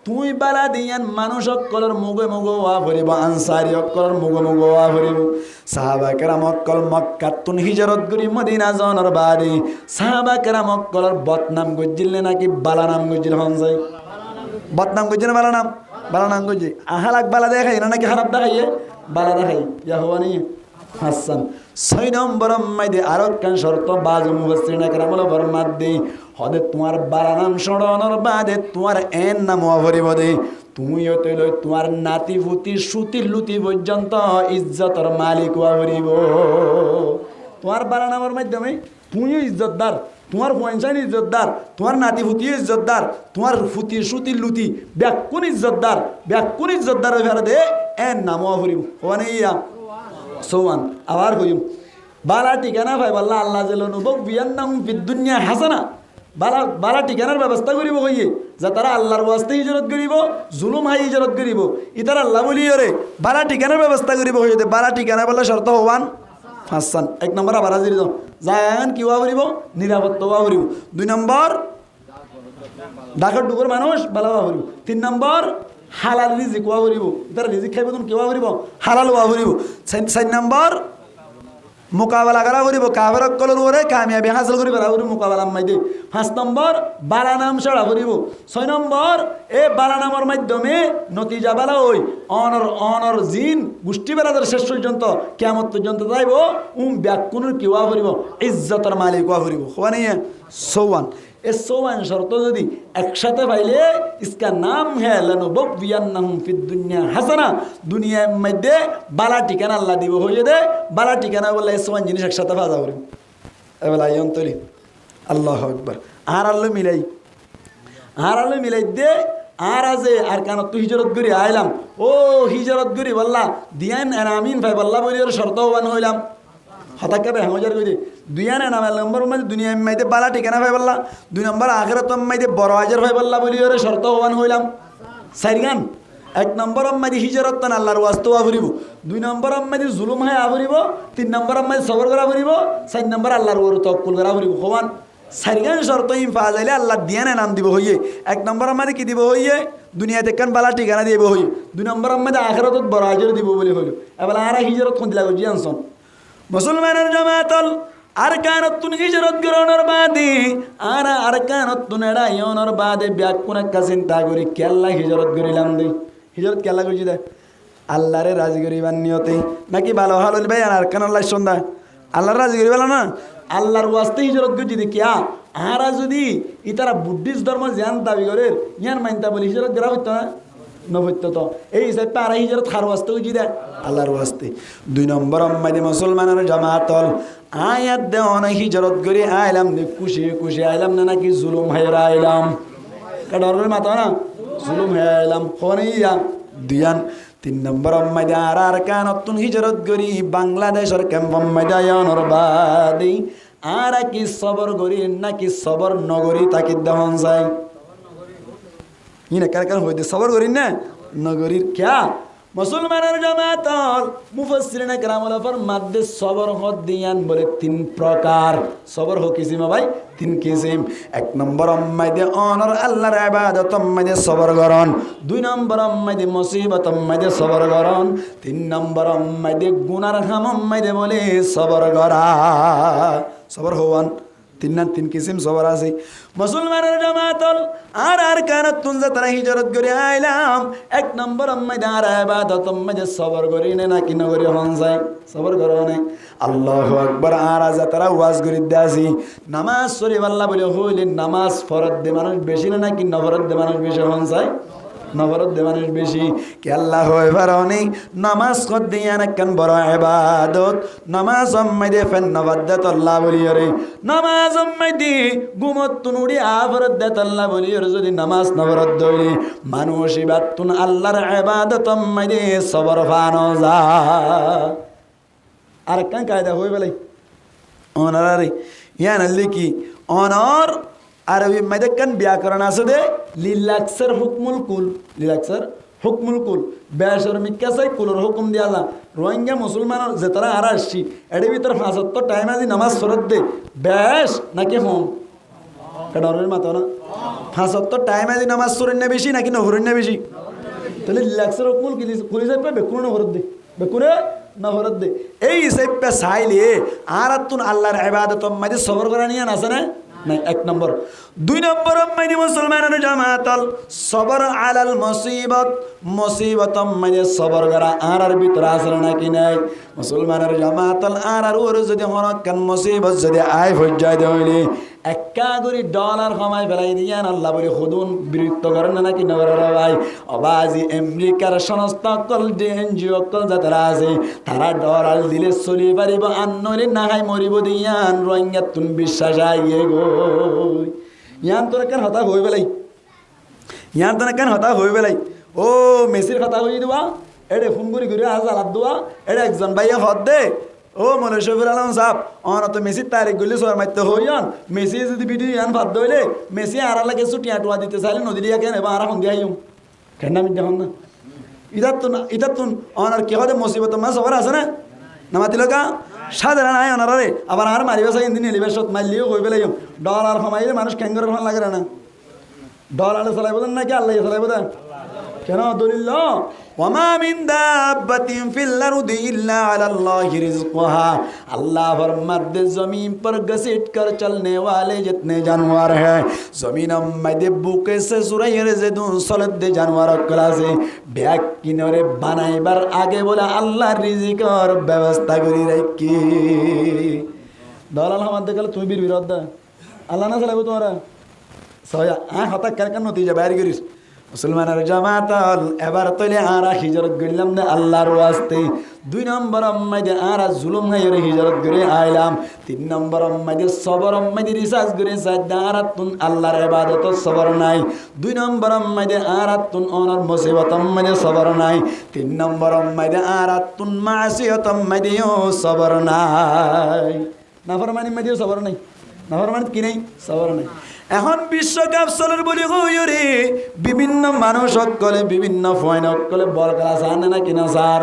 তুই বালা দিয়ান মানুষ কলর মুগে ওয়া ভরিব আনসারি কলর মুগে ওয়া ভরিব সাহাবা کرام কল মক্কা তুন হিজরত করি মদিনা জনের বাড়ি সাহাবা کرام কলর বদনাম গজিল নাকি বালা নাম গজিল হন যায় বদনাম গজিল বালা নাম গজি আহালাক বালা দেখাই না নাকি খারাপ দেখাইয়ে বালা দেখাই ইয়া হওয়া নেই হাসান 6 নম্বর মধ্যে আরো কান শর্ত বাজ মুফাসসিরিন کرام ওয়ালা ফরমাত দেই হদে তোমার বালা নাম শোনানোর বাদে তোমার এন নাম অভরিব দে তুমি হতে লই তোমার নাতি ফুতি সুতি লুতি পর্যন্ত ইজ্জতের মালিক অভরিব তোমার বালা নামের মাধ্যমে তুমিও ইজ্জতদার তোমার পয়সান ইজ্জতদার তোমার নাতি ফুতি ইজ্জতদার তোমার ফুতি সুতি লুতি ব্যাকুন ইজ্জতদার হয়ে দে এন নাম অভরিব ওনে ইয়া সোয়ান আবার কইম বালা ঠিকানা ভাই বাল্লা আল্লাহ জেলনু বিয়ান্নাহুম ফিদ দুনিয়া হাসানা বালা ঠিকানার ব্যবস্থা করিব কইয়ে যা তারা আল্লাহর ওয়াস্তে হিজরত করিব জুলুম হাই হিজরত করিব ইতার আল্লাহ বলি রে বালা ঠিকানার ব্যবস্থা করিব হইয়ে বালা ঠিকানা বলে শর্ত হওয়ান হাসান 1 নম্বর আবার হাজির জায়ান কি ওয়া করিব নিরাপত্তা ওয়া করিব 2 নম্বর ডাকর ডুগর মানুষ বালা ওয়া করিব 3 নম্বর হালাল রিজিক ওয়া করিব ইতার রিজিক খাইব তুমি কি ওয়া করিব হালাল ওয়া করিব 4 নম্বর মোকাবেলা করা করিব কাফের কলর ওরে কামিয়াবি হাসিল করিব আর মোকাবেলা মাইদে 5 নম্বর বালা নাম ছড়া করিব 6 নম্বর এ বালা নামের মাধ্যমে নতিজা বালা হই অনর জিন গোষ্ঠী বেলাদের শেষ পর্যন্ত কিয়ামত পর্যন্ত যাইব ব্যাকুনের কি ওয়া করিব ইজ্জতের মালিক ওয়া করিব ওয়ানে সোয়ান এ সোয়ান শর্ত যদি একসাথে পাইলে ইসকা নাম হ্যাঁ লানুববিয়ান্নাহুম ফিদ দুনিয়া হাসানা, দুনিয়ার মধ্যে বালা ঠিকানা আল্লাহ দিব হয়ে দে। বালা ঠিকানা বলে এ সোয়ান জিনিস একসাথে পাওয়া যাবে। এবার আই অন্তরি আল্লাহু আকবার। আর আল্লাহ মিলাই দে। আর আজে আর কেন তুই হিজরত করি আইলাম, ও হিজরত করি বললা দিয়ান আমিন ভাই বললা বলি ওর শর্তবান হইলাম হঠাৎ করে হাজার করে দুইয়ান নাম নম্বর মধ্যে দুনিয়া মাইতে বালা ঠিকানা ভাই বললা, 2 নম্বর আখেরাত মাইতে বড় হাজার ভাই বললা বলি ওর শর্তবান হইলাম। সাইগান 1 নম্বর মাইতে হিজরত তান আল্লাহর ওয়াস্তবা ফুরিব, 2 নম্বর মাইতে জুলুম হয় আফরিব, 3 নম্বর মাইতে সবর করা ফুরিব, 4 নম্বর আল্লাহর ওর তওয়াক্কুল করা ফুরিব। হওয়ান সারিগান শর্ত ইম পাওয়া যাইলে আল্লাহ দিয়ানে নাম দিব হইয়ে। 1 নম্বর আমাদের কি দিব হইয়ে দুনিয়াতে কান বালা ঠিকানা দিব হই, 2 নম্বর আমাদের আখেরাতত বড় হাজার দিব বলে হইল। এবার আর হিজরত কোন দিলা গজি আনছন মুসলমানের জামাতল আরকানতুন হিজরত গ্রহণের বাদে আর আরকানতুন এড়াইয়নের বাদে ব্যাকুন একটা চিন্তা করি কেল্লা হিজরত করিলাম দে। হিজরত কেল্লা করছি দে আল্লাহরে রাজি করিবার নিয়তে নাকি ভালো ভালো ভাই আর আরকান আল্লাহ সন্ধ্যা আল্লাহর রাজি করিবার না আল্লাহর ওয়াস্তে হিজরত করছি দেখিয়া। আরা যদি ইতারা বুদ্ধিস্ট ধর্ম জ্ঞান দাবি করে ইয়ান মানতা বলি হিজরত করা হইতো না নবত্য তো এই হিসাবে আর হিজরত খার ওয়াস্তে করছি দে আল্লাহর ওয়াস্তে। 2 নম্বর আম্মাদি মুসলমানের জামাতল আয়াত দেওয়ান হিজরত করে আইলাম দে খুশি খুশি আইলাম না নাকি জুলুম হায়রা আইলাম কাডরের মাথা না জুলুম হায়রা আইলাম ফোনাইয়া দুয়ান। 3 নম্বর আম্মাদি আর আরকানতুন হিজরত করি বাংলাদেশের ক্যাম্প আম্মাদি আয়নর বাদে আর কি সবর করি নাকি সবর নগরী তাকে দেওয়ান যায় ইনা কার হইতে সবর করি না নগরীর ক্যা মুসলমানের জামাতল মুফাসসিরিনে কেরামুল ফরমাতে সবর হদ দিয়ান বলে 3 প্রকার। সবর হো কিসিম ভাই 3 কিসিম। 1 নম্বর আম্মাইদে অনর আল্লাহর ইবাদত আম্মাইদে সবর করন, 2 নম্বর আম্মাইদে মুসিবত আম্মাইদে সবর করন, 3 নম্বর আম্মাইদে গুনার হাম আম্মাইদে বলে সবর করা। সবর হওয়ান 3 কিসিম সবর আছে মুসলমানের জামাতল আর আরকানতুন যে তারা হিজরত করে আইলাম 1 নম্বর আম্মাইদে আর ইবাদত আম্মাইদে সবর করি না নাকি নগরী হন যায় সবর করনে। আল্লাহু আকবার। আর আজ তারা ওয়াজ করি দাসি নামাজ শরীফ আল্লাহ বলে হইলে নামাজ ফরজ দে মানুষ বেশি না নাকি নফরত দে মানুষ বেশি হন যায় নফরত দে মানুষ বেশি কে আল্লাহ হয় পারনি নামাজ কর দিয়া নাকান বড় ইবাদত নামাজ আম্মাইদে ফেন নবাদত আল্লাহ বলি রে নামাজ আম্মাইদে গুমত তুনুড়ি আফরত দেত আল্লাহ বলি রে যদি নামাজ নফরত দইলি মানুষ ইবাদতুন আল্লাহর ইবাদত আম্মাইদে সবর ফানো যা। আর কান কায়দা হই বেলাই অনারে ইয়ান লিকি অনর আরবি মাইদাকান ব্যাকরণ আছে দে লিলাক্সার হুকমুল কুল লিলাক্সার হুকমুল কুল বেশর মিকাসাই কুলর হুকুম দিয়ালা রোহিঙ্গা মুসলমানের যে তারা আর আসছি এর ভিতর 75 টাইম আজি নামাজ ফরজ দে বেশ নাকি হোম কাডরের মাথা না 75 টাইম আজি নামাজ ফরজ না বেশি নাকি নফরজ না বেশি তাহলে লিলাক্সার হুকমুল কি কুল হিসাবে বেকুন ফরজ দে বেকুনে নফরজ দে এই হিসাবে চাইলে আর তুন আল্লাহর ইবাদত মাঝে সবর করা নিয়ে আছে না নাই। 1 নম্বর। 2 নম্বর আম্মাইনি মুসলমানের জামাতল সবর আলাল মুসিবত মুসিবত আম্মাইনি সবর করা আর ভিতর আসলে নাকি নাই মুসলমানের জামাতল আর ওর যদি হরকান মুসিবত যদি আয় পর্যায় হইলে একা করে ডলার কমাই ফেলাই দিয়ান আল্লাহ বলে খুদুন বিরক্ত করেন না নাকি নগরের ভাই অবাজি আমেরিকার সংস্থা কল এনজিও কল যারা আছে তারা ডলার দিলে চলি পারিব আর নইলে নাহাই মরিব দিয়ান রোহিঙ্গা তুন বিশ্বাস আইয়ে গো ইয়ান তোর কেন হতা হয়ে বেলাই ইয়ান তোর কেন হতা হয়ে বেলাই ও মেসির কথা হয়ে দেওয়া এডে ফোন করি ঘুরে আজ আলাদ দেওয়া এটা একজন ভাইয়া হদ দে ও মনে শফির আলম সাহেব অন তো মেসির তারিখ গুলি সর মারতে হইন মেসি যদি ভিডিও ইয়ান ভাত দইলে মেসি আর লাগে ছুটিয়া টুয়া দিতে চাইলে নদী দিয়া কেন এবার আর সন্ধ্যা আইম কেন আমি যখন না ইতার তুন অনার কে হতে মুসিবত মা সবার আছে না নামাতিল কা সাধারণ আয় অনারে আবার আর মারিবে চাই ইন্দিন এলিবার সত মারলিও কই পেলাই ডলার কমাইলে মানুষ ক্যাঙ্গরের ভালো লাগে না ডলার চালাইব নাকি আল্লাহ চালাইব দেন কেন দলিল ওয়ামা মিন দাব্বাতিন ফিল আরদি ইল্লা আলাল্লাহি রিজকুহা अल्लाह फरमाते जमीन पर घसीट कर चलने वाले जितने जानवर हैं जमीन मध्य बुके से सुरैर से दूर सलद दे जानवर क्लासे ब्याग किनारे बनाइबार आगे बोला अल्लाह रिजिक और व्यवस्था करी रखी दलाल हम देखल তুমি বিরোধ আল্লাহ না চালাবো তোমরা সয়া হঠাৎ কেন নতিজা বাইরে করিস মুসলমানের জামাতল এবার তৈলে আরা হিজরত গড়লাম না আল্লাহর ওয়াস্তে 2 নম্বর আম্মাইদে আরা জুলুম হাইরে হিজরত করে আইলাম 3 নম্বর আম্মাইদে সবর আম্মাইদে রিসার্চ করে সাইদা আরাতুন আল্লাহর ইবাদত সবর নাই 2 নম্বর আম্মাইদে আরাতুন অনর মুসিবত আম্মাইদে সবর নাই 3 নম্বর আম্মাইদে আরাতুন মাসিয়ত আম্মাইদে সবর নাই নাফরমানি মাইদে সবর নাই নাফরমানি কি নাই সবর নাই এখন বিশ্বকাপ চলের বলি রে বিভিন্ন মানুষ সকলে বিভিন্ন ফয়ন সকলে বল খেলা চান না কিনা স্যার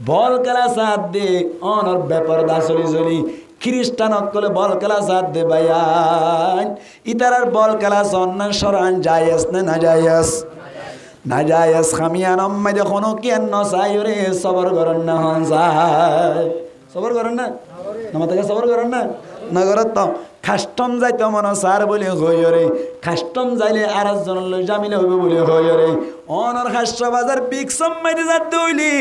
বল খেলা সাথ দে অনর ব্যাপার দাসলি চলি খ্রিস্টান সকলে বল খেলা সাথ দে ভাইয়ান ইতারার বল খেলা সন্না সরান জায়েজ না জায়েজ না জায়েজ খামিয়ান আম্মা যখন কেন চাই রে সবর করেন না হন যায় সবর করেন না আমাদেরকে সবর করেন না না করত কাস্টম যাইতে মনে সার বলে হই রে কাস্টম যাইলে আর একজন জামিলে হইব বলে হই রে অনর হাস্য বাজার বিগ সম্মাইতে যাতে হইলি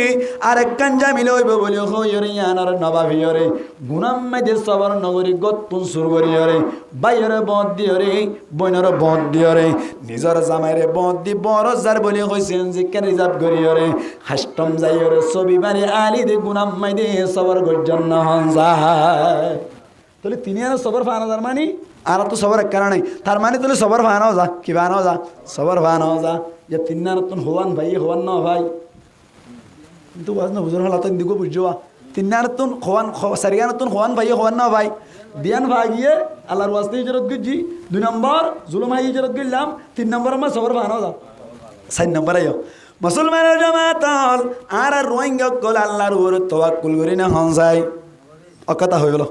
আরেক কান জামিলে হইব বলে হই রে আনার নবাবি রে গুনাম মাইতে সবর নগরী গত্তুন সুর করি রে বাইরে বদ দিও রে বইনর বদ দিও রে নিজর জামাইরে বদ দি বড় যার বলে হইছেন যে কেন রিজার্ভ করি রে কাস্টম যাই রে ছবি বাড়ি আলি দে গুনাম মাইতে সবর গর্জন না হন যায় তাহলে তিনি আর সবর ফানাজার মানি আর তো সবর এক কারণে তার মানে তাহলে সবর ফানাও যা কি বানাও যা সবর ফানাও যা যে তিন নতুন হওয়ান ভাই হওয়ান না ভাই কিন্তু বাজ না হুজুর হলা তো দিগো বুঝবা তিন নতুন হওয়ান সারিয়া নতুন হওয়ান ভাই হওয়ান না ভাই দিয়ান ভাগিয়ে আল্লাহর ওয়াস্তে হিজরত গজি 2 নম্বর জুলুম হাই হিজরত গেলাম 3 নম্বর মা সবর ফানাও যা 4 নম্বর আইও মুসলমানের জামাতল আর রোহিঙ্গা কল আল্লাহর উপর তাওয়াক্কুল করি না হন যায় অকথা হয়ে গেল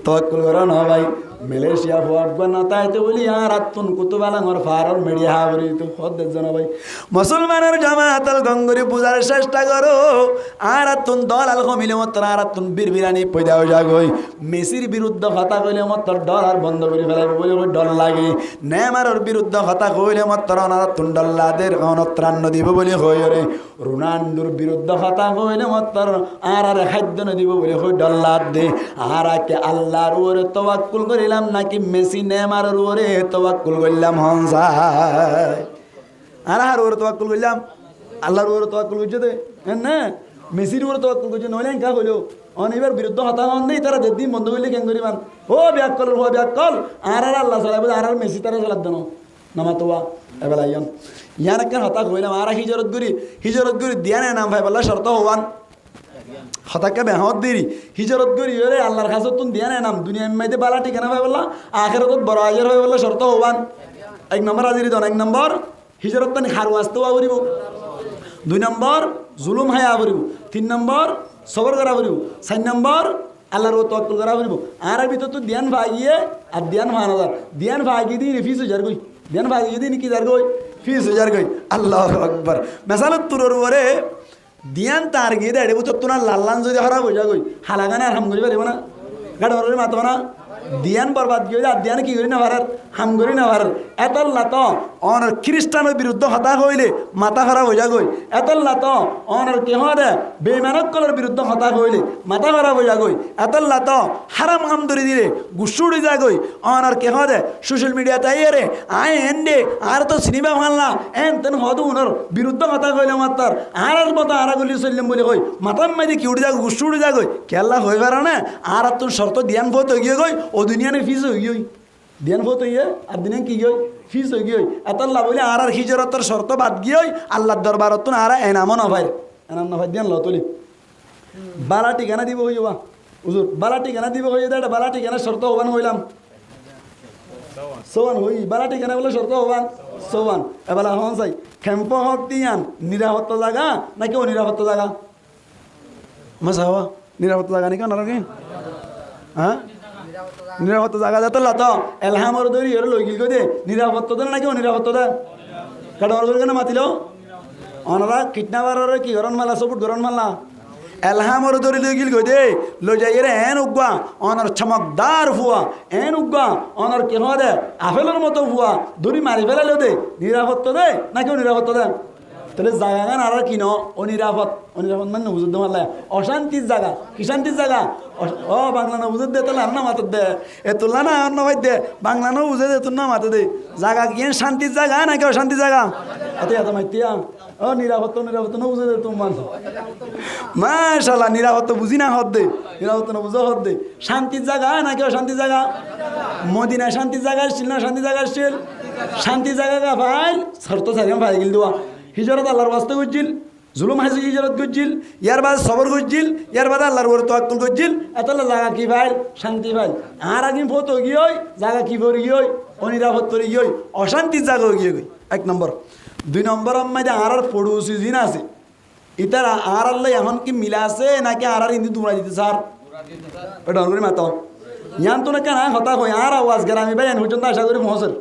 তওয়াক্কুল করো না ভাই মালয়েশিয়া আফগান তাইতে বলি আর আতুন কুতুবালাঙ্গর ফারল মিডিয়া হাবরি তো হদ জন ভাই মুসলমানের জামাতল গঙ্গরি পূজার চেষ্টা করো আর আতুন দলাল কমিলে মত আর আতুন বীরবিরানি পয়দা হয়ে যাগই মেসির বিরুদ্ধে কথা কইলে মত ডলার বন্ধ করে ফেলাইবে বলে ডল লাগে নেমারের বিরুদ্ধে কথা কইলে মত আর আতুন ডলাদের অনত্রান্ন দিব বলে হই রে রোনাল্ডোর বিরুদ্ধে কথা কইলে মত আর খাদ্য ন দিব বলে হই ডলার দে আর কে আল্লাহর উপরে তাওয়াক্কুল করি নাকি মেসি নেমারের উপরে তাওয়াক্কুল করলাম হনসায় আর উপরে তাওয়াক্কুল করলাম আল্লাহর উপরে তাওয়াক্কুল করছে দে না মেসির উপরে তাওয়াক্কুল করছে নইলে কা হইলো অনিবার বিরুদ্ধে হতা হন নেই তারা দেদিন বন্ধ করলে কেন করিবান ও ব্যাকল ও ব্যাকল আর আল্লাহ চালাবে আর মেসি তারা চালাব দেন নামাতোয়া এবেলা ইয়ান কেন হতা হইলাম আর হিজরত গুরি দিয়ানে নাম ভাই বললা শর্ত হওয়ান হতাকে বেহত দিরি হিজরত করি রে আল্লাহর কাছে তুন দিয়া না নাম দুনিয়া মাইতে বালা ঠিকানা ভাই বললা আখিরাতত বড় আজর হয়ে বললা শর্ত হবান 1 নম্বর আজিরি দন 1 নম্বর হিজরত তানি খারু আসতে আবরিব 2 নম্বর জুলুম হায়া আবরিব 3 নম্বর সবর করা আবরিব 4 নম্বর আল্লাহর তাওয়াক্কুল করা আবরিব আর ভিতর তো ধ্যান ভাগিয়ে আর ধ্যান ভানাদার ধ্যান ভাগি দি ফিস হাজার কই ধ্যান ভাগি দি কি জার কই ফিস হাজার কই আল্লাহু আকবার মেসালত তুরর ওরে দিয়ান তার গিয়ে দেড়ে বছর তোমার লাল্লান যদি হরা বোঝা গই হালাগানে আর হাম করি পারিব না গাড়ি মারবে মাতব না দিয়ান বরবাদ গিয়ে আর দিয়ান কি করি না ভারার হাম করি না ভারার এতল্লা তো অনর খ্রিস্টানের বিরুদ্ধে হতা হইলে মাথা খারাপ হয়ে যাগই এতল্লা তো অনর কেহ দে বেমানকলের বিরুদ্ধে হতা হইলে মাথা খারাপ হয়ে যাগই এতল্লা তো হারাম কাম ধরে দিলে গুসুড়ি যাগই অনর কেহ দে সোশ্যাল মিডিয়া তাই রে আয় এন দে আর তো সিনেমা ভাল্লা এন তেন হদ উনর বিরুদ্ধে হতা কইলে মাতার আর মতো আর গলি চললাম বলে কই মাথার মাঝে কি উড়ে যাগ গুসুড়ি যাগই কেল্লা হয়ে পারে না আর তোর শর্ত দিয়ান ভোত হয়ে গিয়ে গই ও দুনিয়ানে ফিস হয়ে গিয়ে ধ্যান ভোত হইয়ে আর দিনে কি গই ফিস হয়ে গিয়ে এতল্লা বলে আর হিজরতর শর্ত বাদ গিয়ে আল্লাহর দরবারত আর এনামও না ভাই এনাম না ভাই দিয়ান লতলি বালা ঠিকানা দিব হইবা হুজুর বালা ঠিকানা দিব হইয়ে দে বালা ঠিকানা শর্ত হবান হইলাম সোয়ান হই বালা ঠিকানা বলে শর্ত হবান সোয়ান এবেলা হন চাই খেম্প হক দিয়ান নিরাপত্তা জায়গা নাকি অনিরাপত্তা জায়গা মজা হওয়া নিরাপত্তা জায়গা নাকি নাকি হ্যাঁ নিরাপত্তা জায়গা যাতে লাতো এলহামর দৌড়ি এর লই গিল দে নিরাপত্তা দেন নাকি অনিরাপত্তা দে কাটার করে কেন মাতিল অনারা কিডন্যাপার কি গরম মালা সবুট গরম মালা এলহামর দৌড়ি লই গিল দে লই যাই রে এন উগা অনার চমকদার হুয়া এন উগা অনার কেন দে আপেলের মতো হুয়া দড়ি মারি ফেলালো দে নিরাপত্তা দে নাকি অনিরাপত্তা দে তাহলে জায়গা গান আর কিনো অনিরাপদ মানে বুঝতে পারলে অশান্তির জায়গা কি শান্তির জায়গা ও বাংলা না বুঝে দে তাহলে আর না মাথার দে এ তুললা না আর না ভাই দে বাংলা না বুঝে দে তোর না মাথা দে জায়গা কি শান্তির জায়গা নাকি অশান্তির জায়গা এত মাইতিয়া ও নিরাপত্তা না বুঝে দে তোমার মাশাআল্লাহ নিরাপত্তা বুঝি না হদ দে নিরাপত্তা না বুঝো হদ দে শান্তির জায়গা নাকি অশান্তির জায়গা মদিনা শান্তির জায়গা আসছিল না শান্তির জায়গা আসছিল শান্তির জায়গা ভাই শর্ত সারিয়াম ভাই গিল দেওয়া হিজরত আল্লাহর বাস্তে করছিল জুলুম হাসি হিজরত করছিল ইয়ার বাদ সবর করছিল ইয়ার বাদ আল্লাহর ওর তোয়াক্কুল করছিল এতলা জায়গা কি ভাই শান্তি ভাই আর আগিন ফত গিয়ে জায়গা কি ভরে গিয়ে অনিরাপদ করে গিয়ে অশান্তির জায়গা গিয়ে গই 1 নম্বর 2 নম্বর আমাদের আর পড়োশি জিন আছে ইতার আর আল্লাহ এখন কি মিলা আছে নাকি আর ইন্দি দুমরা দিতে স্যার ওটা করে মাতো ইয়ান তো না কেন হতা হয় আর আওয়াজ গ্রামে ভাই পর্যন্ত আশা করি মহসের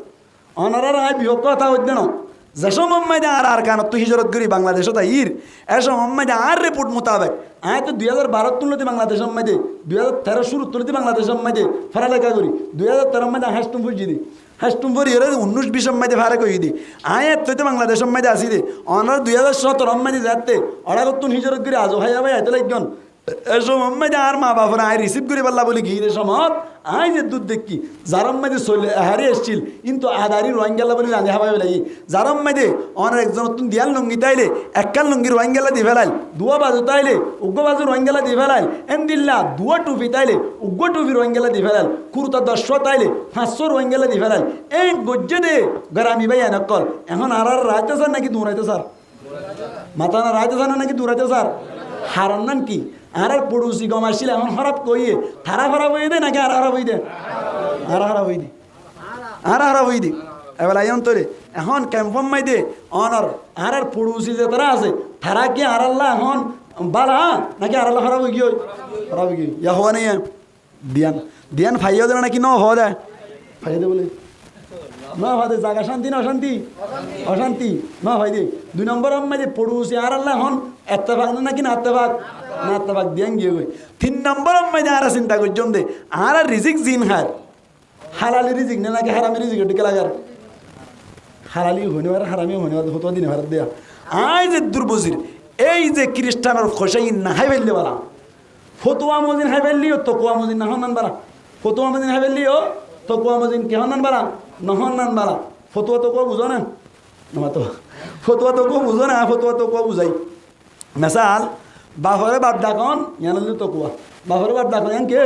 অনারার আয় বিভক্ত কথা হইতে না যেসব মোহাম্মদ আর কানত তো হিজরত করি বাংলাদেশত আইর এসব মোহাম্মদ আর রিপোর্ট মোতাবেক আয় তো 2012 তুলতে বাংলাদেশের মধ্যে 2013 শুরু তুলতে বাংলাদেশের মধ্যে ফরালেখা করি 2013 মধ্যে হাসতুমপুর জিদি হাসতুমপুর এর 19-20 মধ্যে ফারে কই দি আয় তো বাংলাদেশের মধ্যে আসি দে অনার 2017 মধ্যে যাতে অড়াগতুন হিজরত করি আজও ভাই ভাই এত লাগজন এসব মোহাম্মদ আর মা বাপরা আয় রিসিভ করি পারলা বলি ঘিরে সমত আয় যে দুধ দেখি যারম মাঝে চলে হারিয়ে এসছিল কিন্তু আদারি রোহিঙ্গালা বলে রাঁধে হাবাই লাগি যারম মাঝে অনেক একজন নতুন দিয়াল লুঙ্গি তাইলে এককাল লুঙ্গি রোহিঙ্গালা দিয়ে ফেলাইল দুয়া বাজু তাইলে উগ্র বাজু রোহিঙ্গালা দিয়ে ফেলাইল এমদিল্লা দুয়া টুপি তাইলে উগ্র টুপি রোহিঙ্গালা দিয়ে ফেলাইল কুরুতা 10 তাইলে 500 রোহিঙ্গালা দিয়ে ফেলাইল এই গজ্জে দে গ্রামী ভাই নকল এখন আর রাইতে স্যার নাকি দূরাইতে স্যার মাথা না রাইতে স্যার নাকি দূরাইতে স্যার হারান নাম কি আর পড়োশি গম আসছিল এখন খারাপ কইয়ে তারা খারাপ হয়ে দে নাকি আর খারাপ হয়ে দে আর খারাপ হয়ে দি আর খারাপ হয়ে দি এবার আইন তোরে এখন ক্যাম্পম মাই দে অনার আর পড়োশি যে তারা আছে তারা কি আর আল্লাহ এখন বালা নাকি আর আল্লাহ খারাপ হয়ে গিয়ে খারাপ হয়ে গিয়ে ইয়া হওয়া নেই দিয়ান দিয়ান ফাইয়া দেয় নাকি ন হওয়া দেয় ফাইয়া দে বলে না ভাই দে জায়গা শান্তি না অশান্তি অশান্তি না ভাই দে 2 নম্বর আম্মা যে পড়োশি আর আল্লাহ এখন এত্তেফাক নাকি না এত্তেফাক না এত্তেফাক দিয়ান গিয়ে গই 3 নম্বর আম্মা যে আর চিন্তা করছন দে আর রিজিক জিন হার হালালি রিজিক না নাকি হারামি রিজিক টিকে লাগার হালালি হইনবার হারামি হইনবার হতো দিনে ভারত দেয়া আই যে দুর্বজির এই যে খ্রিস্টানের খোসাই না হাই ফেললে বালা ফতোয়া মজিন হাই ফেললিও তকোয়া মজিন না হন বালা ফতোয়া মজিন হাই ফেললিও তকোয়া মজিন কে হন বালা নহন নান বালা ফতোয়া তো কো বুঝো না না তো ফতোয়া তো কো বুঝো না ফতোয়া তো কো বুঝাই মিসাল বাহরে বাপ ডাকন ইয়ানলি তকুয়া বাহরে বাপ ডাকন ইয়ান কে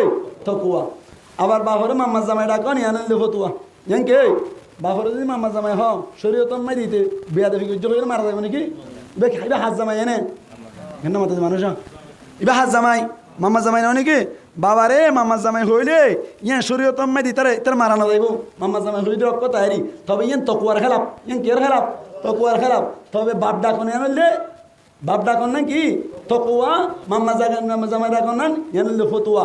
তকুয়া আবার বাহরে মাম্মা জামাই ডাকন ইয়ানলি ফতোয়া ইয়ান কে বাহরে যদি মাম্মা জামাই হ শরীয়তন মাই দিতে বিয়া দেবি গজ্জ করে মারা যাবে নাকি বে খাইবা হাত জামাই এনে কেন মাথা মানুষ ইবা হাত জামাই মাম্মা জামাই না নাকি বাবারে মাম্মা জামাই হইলে ইয়ান শরীয়তন মাই দিতারে তার মারানো যাইব মাম্মা জামাই হইলে রক্ত তাইরি তবে ইয়ান তকুয়ার খেলাপ ইয়ান কের খেলাপ তকুয়ার খেলাপ তবে বাপ ডাকন ইয়ানলে বাপ ডাকন না কি তকুয়া মাম্মা জামাই ডাকন না ইয়ানলে ফতুয়া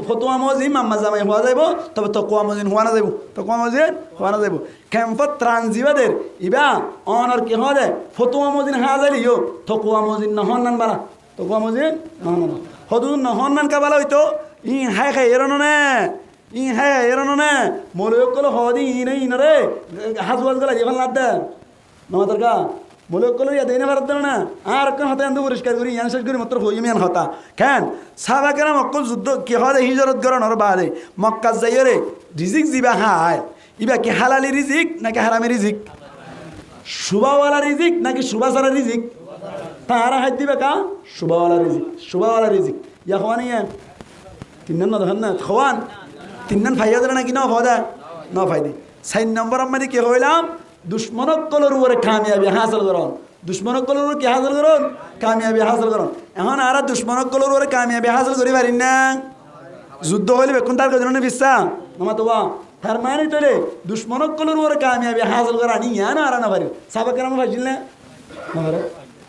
ফতুয়া মজি মাম্মা জামাই হওয়া যাইব তবে তকুয়া মজিন হওয়া না যাইব তকুয়া মজিন হওয়া না যাইব ক্যাম্পত ত্রাণজীবাদের ইবা অনার কি হওয়া যায় ফতুয়া মজিন হওয়া যাইলিও তকুয়া মজিন নহন নান বালা তকুয়া মজিন নহন না হদু নহন নান কাবালা হইতো ই হাই খাই এরনো না ই হাই এরনো না মলয় কল হদি ইনরে হাজওয়াজ গলা যেভাবে লাদ দে নমাতার কা মলক কল ইয়া দেনে ভারত না আর কোন হতে আন্দু পরিষ্কার করি ইয়ান শেষ করি মাত্র হই মিয়ান হতা কেন সাহাবাকেরা মক্কল যুদ্ধ কি হয় হিজরত করানোর বাদে মক্কা যাইরে রিজিক জিবা হায় ইবা কি হালালি রিজিক নাকি হারামি রিজিক সুবাওয়ালা রিজিক নাকি সুবাসারা রিজিক তারা হাত দিবে কা সুবাওয়ালা রিজিক ইয়া হওয়ানি তিনন না ধন না খাওয়ান তিনন ফাইয়া দেনা নাকি না ফায়দা না ফায়দি 4 নম্বর আমাদের কি হইলাম দুশ্মনক কলর উপরে কামিয়াবি হাসিল করুন দুশ্মনক কলর উপরে কি হাসিল করুন কামিয়াবি হাসিল করুন এখন আর দুশ্মনক কলর উপরে কামিয়াবি হাসিল করি পারি না যুদ্ধ হইলে বেকুন তার কজন বিশ্বাস মামা তো তার মানে তোলে দুশ্মনক কলর উপরে কামিয়াবি হাসিল করা নি ইয়ান আর না পারি সাবা কেরাম ফাজিল না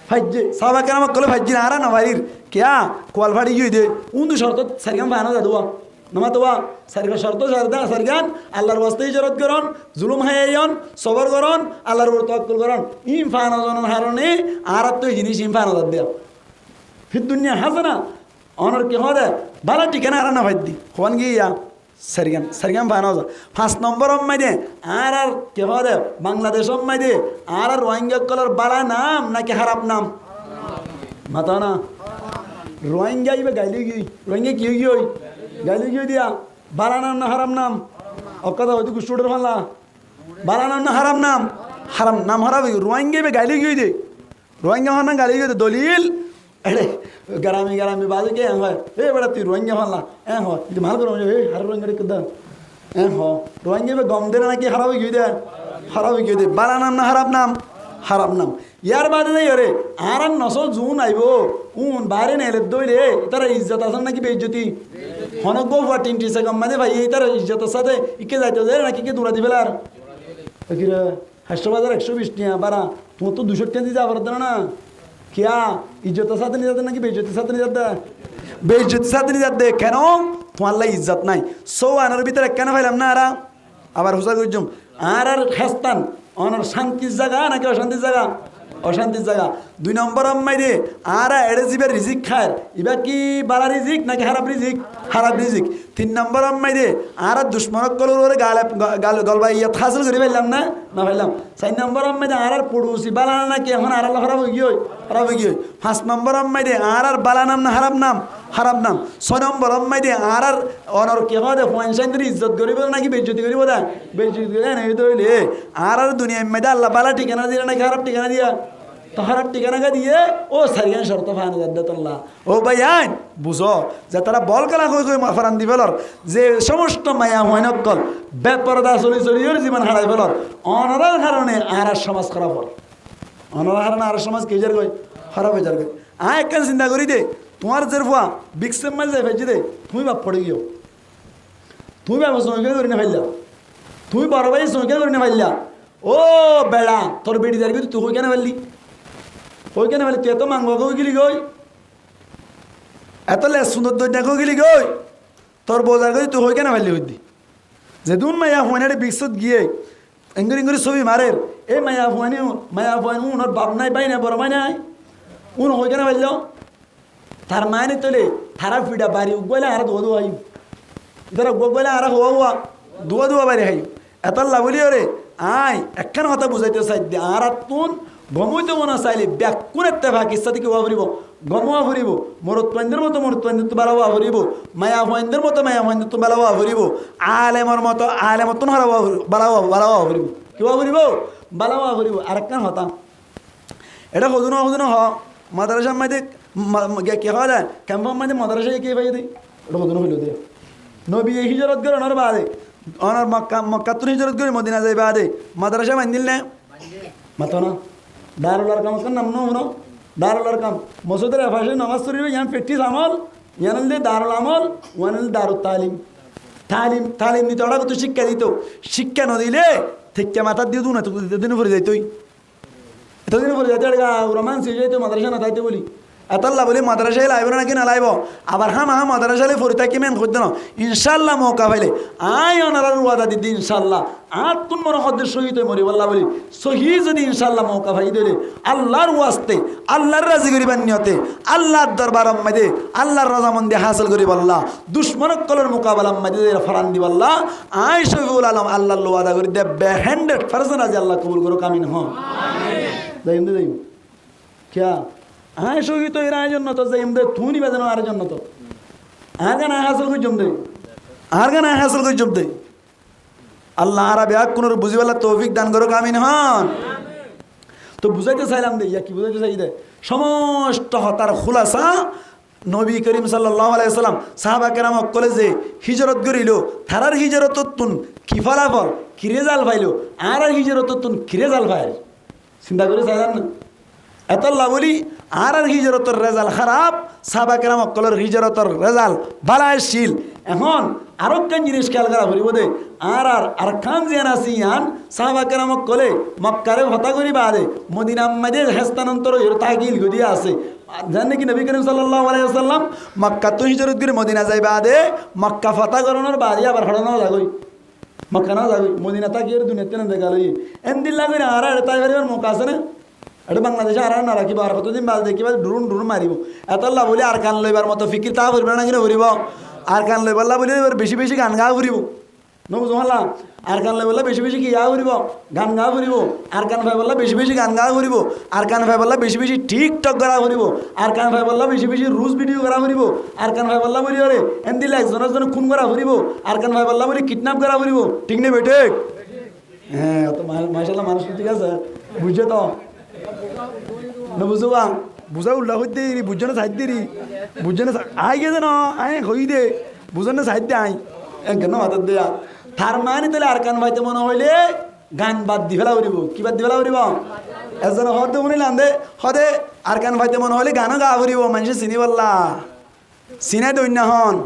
ফাজ্জে সাবা কেরাম কলে ফাজ্জি আর না পারির কিয়া কোয়াল ফাড়ি গিয়ে দে উন্দু শর্ত সারিগাম বানা দাদুয়া নমা তোয়া সারিগা শর্ত সারগান আল্লাহর ওয়াস্তে হিজরত করন জুলুম হাইয়ন সবর করন আল্লাহর উপর তাওয়াক্কুল করন ইমফানা জনন হারনে আর তো জিনিস ইমফানা দাদ দেয়া ফির দুনিয়া হাসানা অনর কি হদে বালা ঠিকানা আর না ফাইদি কোন গিয়া সারিগাম ফানো যা 5 নম্বর মাইদে আর কে হদে বাংলাদেশ মাইদে আর রোহিঙ্গা কলর বালা নাম নাকি খারাপ নাম মাতা না রোহিঙ্গা ইবে গাইলি কি রোহিঙ্গা কি হই গাইলি কি দিয়া বালা নাম না হারাম নাম অকদা হয়তো স্টুডেন্ট হলা বালা নাম না হারাম নাম হারাবি রোহিঙ্গা ইবে গাইলি কি দে রোহিঙ্গা হনা গাইলি কি দে দলিল এড়ে গ্রামে বাজে কে হয় এ বেড়া তুই রোহিঙ্গা হলা হয় যদি ভালো করে হার রোহিঙ্গা কদা রোহিঙ্গা ইবে গম দে নাকি হারাবি কি দে বালা নাম না হারাম নাম ইয়ার বাদে নাই রে আর নসল জুন আইব বাইরে নেলে দইলে তারা ইজ্জত আছে নাকি বেইজ্জতি হনক গো 30 সেকেন্ড মানে ভাই এই তার ইজ্জতের সাথে ইকে যাইতে যায় নাকি কে দৌড়া দিবে আর কিরে হাসপাতাল 120 টাকা বাড়া তোমার তো 200 টাকা দিয়ে যাবার না কিয়া ইজ্জতের সাথে নিয়ে যাতে নাকি বেইজ্জতির সাথে নিয়ে যাতে বেইজ্জতির সাথে নিয়ে যাতে কেন তোমার লাই ইজ্জত নাই সো আনার ভিতরে কেন ভাইলাম না আবার হুসা করছুম আর খেস্তান অনার শান্তির জায়গা নাকি অশান্তির জায়গা 2 নম্বর মাইরে আর এড়ে জিবে রিজিক খায় ইবা কি বালা রিজিক নাকি খারাপ রিজিক 3 নম্বর মাইরে আর দুশ্মনক কলর ওরে গলবা ইয়া হাসিল করে ফেললাম না ফেললাম 4 নম্বর মাইরে আর পড়ুসি বালা নাকি এখন আর আল্লাহ খারাপ হয়ে গিয়ে 5 নম্বর মাইরে আর বালা নাম না হারাম নাম 6 নম্বর মাইরে আর অনর কে হয় পয়সাইন্দ্র ইজ্জত করিব নাকি বেইজ্জতি করিব দা বেইজ্জতি করে না এই দইলে আর দুনিয়া মাইদা আল্লাহ বালা ঠিকানা দিলা নাকি খারাপ ঠিকানা দিয়া তো খারাপ ঠিকানা দিয়ে ও সারিয়ান শর্ত ফান জাদ্দাতুল্লাহ ও ভাইয়ান বুঝো যে তারা বল খেলা কই ফারান দি ফেলর যে সমস্ত মায়া হয়নকল বেপরদা চলির জীবন হারাই ফেলর অনরার কারণে আর সমাজ খারাপ হল অনরার কারণে আর সমাজ কে যার কই খারাপ হয়ে যার কই একখান চিন্তা করি দে তোমার যে ফুয়া বিক্সেম মাল যাই ফেলছি দে তুমি বাপ পড়ে গিয়েও তুমি বাপ সঙ্গে করি না ফেললা তুমি বড় ভাই সঙ্গে করি না ফেললা ও বেড়া তোর বেটি যাবি তুই কই কেন ফেললি ওইখানে বলে তুই এত মাংবা কই গেলি গই এত লেস সুন্দর দইটা কই গেলি গই তোর বোঝার কই তুই ওইখানে ফেললি হইদি যেদিন মাইয়া হুয়ানে বিশ্বত গিয়ে ইঙ্গুরি ছবি মারের এই মাইয়া হুয়ানি ওর বাপ নাই পাই না বড় মাই নাই ওইখানে ফেলল তার মায়নে তোলে তারা ফিডা বাড়ি উগলে আর ধোয়া হাই ধর উগলে আর হওয়া ধোয়া বাড়ি হাই এত লাভলি রে আয় একখান কথা বুঝাইতে চাই আর তুন গমইতে মনে চাইলে ব্যাকুণের তেভাকির সাথে কি হওয়া ফুরিব গমোয়া ফুরিব মরুৎপন্দের মতো মরুৎপন্দের তো বেলা হওয়া ফুরিব মায়া ভয়েন্দের মতো মায়া ভয়েন্দের তো বেলা হওয়া ফুরিব আলেমর মতো আলেমতন হারা বালা হওয়া ফুরিব কি হওয়া ফুরিব বালা হওয়া ফুরিব আরেকখান হতাম এটা সদুন হ মাদ্রাসার মাঝে কে হওয়া যায় ক্যাম্পার মাঝে মাদ্রাসায় কে পাই দিই এটা সদুন হইল দিয়ে নবী এই হিজরত করে ওনার বাদে ওনার মক্কাতুন হিজরত করে মদিনা যাই বাদে মাদ্রাসা বান্ধিল না মাতো না দারুল আরকাম নাম নো দারুল আরকাম মসুদের এফাসে নামাজ পড়িবে ইয়ান প্র্যাকটিস আমল ইয়ান দারুল আমল ওয়ান দারুল তালিম দিতে ওরা কত শিক্ষা দিত শিক্ষা ন দিলে থেকে মাথার দিয়ে দু না এতদিন পরে যাইতই এতদিন পরে যাইতে রোমান সে যাইতো মাদ্রাসা না তাইতে বলি এতাল্লা বলি মাদ্রাসায় লাইব নাকি না লাইব আবার মাদ্রাসালে ফরি থাকি মেন করতে না ইনশাল্লাহ মৌকা পাইলে আয় ওনার ওয়াদা দিদি ইনশাল্লাহ আর তুন মনে হদ্দের শহীদ হয়ে মরি বল্লা বলি শহীদ যদি ইনশাল্লাহ মৌকা পাই দিলে আল্লাহর ওয়াস্তে আল্লাহর রাজি করিবার নিয়তে আল্লাহর দরবার আম্মাদে আল্লাহর রাজামন্দি হাসিল করি বল্লা দুশ্মনক কলের মোকাবেলা আম্মাদে ফারান দি বল্লা আয় শফিউল আলম আল্লাহর ওয়াদা করি দে 100% আজি আল্লাহ কবুল করো কামিন হ যাইম দে যাইম কিয়া হ্যাঁ শহীদ এর আয়োজন তো যাইম দে তুই বাজানো আর জন্য তো আর গান হাসিল করি জম দে আল্লাহ আরবে কোন বুঝিবাল্লা তৌফিক দান করো কামিন হন তো বুঝাইতে চাইলাম দে ইয়া কি বুঝাইতে চাই দে সমস্ত হতার খুলাসা নবী করিম সাল্লাল্লাহু আলাইহি সাল্লাম সাহাবা কেরাম কলেজে হিজরত করিল তারার হিজরত তুন কি ফলাফল কি রেজাল্ট পাইল আর হিজরত তুন কি রেজাল্ট পাই চিন্তা করে চাইলাম না এতল্লা বলি আর হিজরতর রেজাল্ট খারাপ সাহাবা কেরাম কলের হিজরতর রেজাল্ট বালাইশীল এখন আরো কেন জিনিস খেয়াল করা ফুরিব দে আর খান জিয়ান আসি ইয়ান সাহাবা কেরাম কলে মক্কারে হতা করি বাদে মদিনা মাঝে হেস্তান্তর তাগিল গদিয়া আছে জানে কি নবী করিম সাল্লাল্লাহু আলাইহি ওয়াসাল্লাম মক্কা তো হিজরত করে মদিনা যাই বাদে মক্কা ফাতা করানোর বাদে আবার হড়ানো যাগই মক্কা না যাগই মদিনা তাগির দুনিয়াতে না দেখালই এন্দিল্লা করে আর তাই বারিবার মক্কা আছে না এটা বাংলাদেশে আর না রাখিব আর কতদিন বাদ দেখিবা ডুরুন মারিব এতল্লা বলি আর কান লইবার মতো ফিকির তা করবে না কিনা করিব আর কান লই বললা বলি বেশি বেশি গান গা ফুরিব নবুঝো হালা আর কান লই বললা বেশি বেশি কি গা ফুরিব গান গা ফুরিব আর কান ভাই বললা বেশি বেশি গান গা ফুরিব আর কান ভাই বললা বেশি বেশি টিকটক করা ফুরিব আর কান ভাই বললা বেশি বেশি রুজ ভিডিও করা ফুরিব আর কান ভাই বললা বলি আরে এন্দি লাইক জনজন খুন করা ফুরিব আর কান ভাই বললা বলি কিডন্যাপ করা ফুরিব ঠিক নেই বেটে হ্যাঁ তো মাশাআল্লাহ মানুষ ঠিক আছে বুঝছো তো না বুঝো বা বুঝা উল্টা হইতে দেরি বুঝছো না সাইড দেরি বুঝছো না আই গেছে না আয় হই দে বুঝো না সাইড দে আই কেন হাতত দেয়া তার মানে তাহলে আর কান ভাইতে মনে হইলে গান বাদ দি ফেলা উড়িব কি বাদ দি ফেলা উড়িব এজন হতে শুনিলাম দে হদে আর কান ভাইতে মনে হইলে গানও গা উড়িব মানুষে চিনি বললা চিনাই দৈন্য হন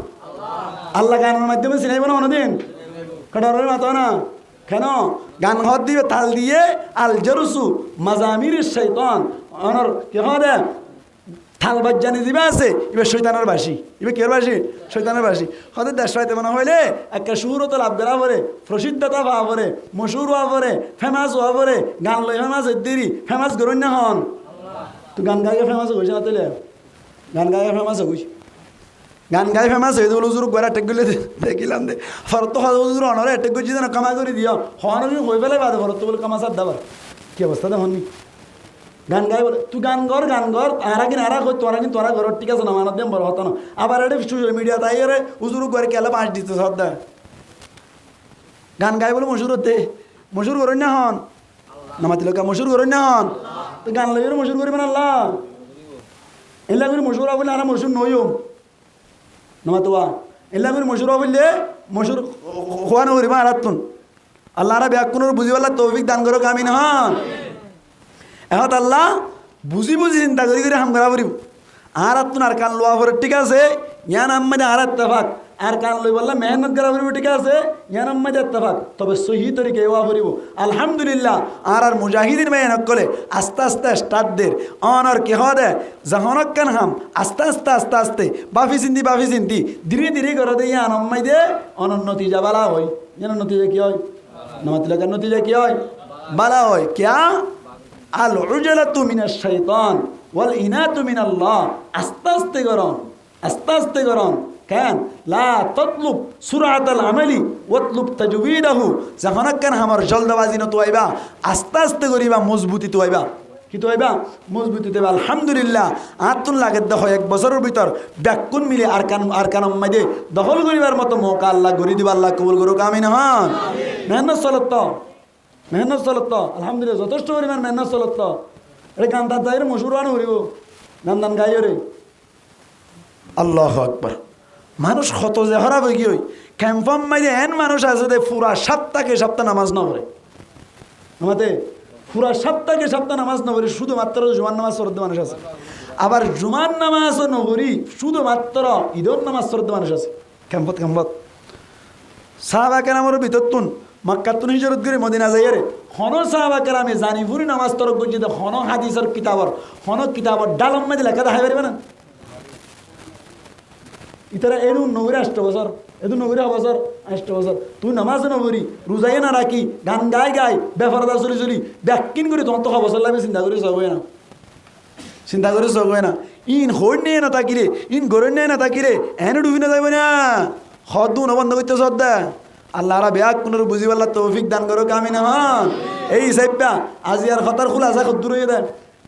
আল্লাহ গানের মাধ্যমে চিনাইব না অন্যদিন কটার মাতো না কেন গান হদ দিবে তাল দিয়ে আল জরুসু মাজামির শৈতান অনর কি হবে থাল বাজ্জানি দিবে আছে এবার শৈতানের বাসি এবার কের বাসি শৈতানের বাসি হতে দেশ রাইতে মনে হইলে একটা সুরত লাভ করা পরে প্রসিদ্ধতা পাওয়া পরে মশুর হওয়া পরে ফেমাস হওয়া পরে গান লই ফেমাস দেরি ফেমাস করুন না হন তুই গান গাইয়ে ফেমাস হইছে না তাইলে গান গাইয়ে ফেমাস হইস গান গাই ফেমাস হয়ে বলে হুজুর গোয়ার অ্যাটেক করলে দেখিলাম দে ফরত হুজুর অনরে অ্যাটেক করছি যেন কামাই করে দিও হন হয়ে ফেলে বাদে ফরত বলে কামা সার দাবার কি অবস্থা দেখনি গান গাই বলে তুই গান কর আরা কিন আরা কই তোরা ঘর ঠিক আছে না মানব দেম বড় হতো না আবার এটা সোশ্যাল মিডিয়া তাই রে হুজুর গোয়ারে কেলা পাঁচ দিতে সদ্দা গান গাই বলে মশুর হতে মশুর করেন না হন নামাতিলকা মশুর করেন না হন তো গান লইয়ের মশুর করবেন আল্লাহ এলা করে মশুর বলে আর মশুর নইও নমাতোয়া এলা করে মশুর বললে মশুর হওয়ানো করিবা আরাতুন আল্লাহ আরা ব্যাকুনের বুঝিবাল্লা তৌফিক দান করো কামি না হন এখন আল্লাহ বুঝি চিন্তা করি হাম করা পড়িব আর আত্মন আর কান লোয়া পরে ঠিক আছে ইয়ান আম্মাদে আর ইত্তেফাক আর কান লই বললা মেহনত করা পড়িব ঠিক আছে ইয়ান আম্মাদে ইত্তেফাক তবে সহি তরিকে ওয়া পড়িব আলহামদুলিল্লাহ আর মুজাহিদিন মেহনত করে আস্তে আস্তে স্টার্টদের অনর কি হদে যখনক কান হাম আস্তে আস্তে বাফি চিন্তি ধীরে ধীরে করে দে ইয়ান আম্মাদে নতিজা বালা হয় ইয়ান নতিজা কি হয় নামাতিলাকার নতিজা কি হয় বালা হয় কিয়া আল উজলাতু মিনাশ শাইতান ওয়াল ইনাতু মিনাল্লাহ আস্তে আস্তে করন কেন লা তাতলুব সুরাতাল আমালি ওয়াতলুব তাজউইদাহু যখন কেন আমার জলদবাজি নতো আইবা আস্তে করিবা মজবুতি তো আইবা কি তো আইবা মজবুতি তো আলহামদুলিল্লাহ আতুন লাগে দেখ এক বছরের ভিতর ব্যাকুন মিলে আর কান মাঝে দখল করিবার মতো মৌকা আল্লাহ গরি দিবা আল্লাহ কবুল করুক আমিন হন মেহনত চলত আলহামদুলিল্লাহ যথেষ্ট পরিমাণ মেহনত চলত এটা গান তার যাই মশুর আনো করিব গান গাইও রে আল্লাহ আকবার মানুষ কত যে খারাপ হয়ে গিয়ে ক্যাম্পাম মাইরে এন মানুষ আছে যে পুরা সপ্তাহ নামাজ না পড়ে আমাদের পুরা সপ্তাহ নামাজ না পড়ি শুধুমাত্র জুমার নামাজ পড়তে মানুষ আছে আবার জুমার নামাজও নগরী শুধুমাত্র ঈদের নামাজ পড়তে মানুষ আছে ক্যাম্পত সাহাবা কেরামের ভিতর তুন মক্কাতুন হিজরত করে মদিনা যাই রে হন সাহাবা কেরামে জানি ফুরি নামাজ তরক করছি হন হাদিসের কিতাবর ডালম মাঝে লেখা দেখা পারবে না ইতারা এনু নগরী 8 বছর এদু নগরী 8 বছর 8 বছর তুই নামাজ নগরী রোজাই না রাখি গান গাই বেফারদা চলি ব্যাকিন করে তোমার তো 6 বছর লাগবে চিন্তা করে চক হয় না ইন হইন নিয়ে না তাকিরে ইন গরণ নিয়ে না তাকিরে এনে ডুবি না যাবে না হদু না বন্ধ করতে সদ্দা আল্লাহ রা ব্যাক কোন বুঝি পাল্লা তৌফিক দান করো কামি না হন এই সাইপা আজি আর খতার খুলাসা কদ্দুর হয়ে দেন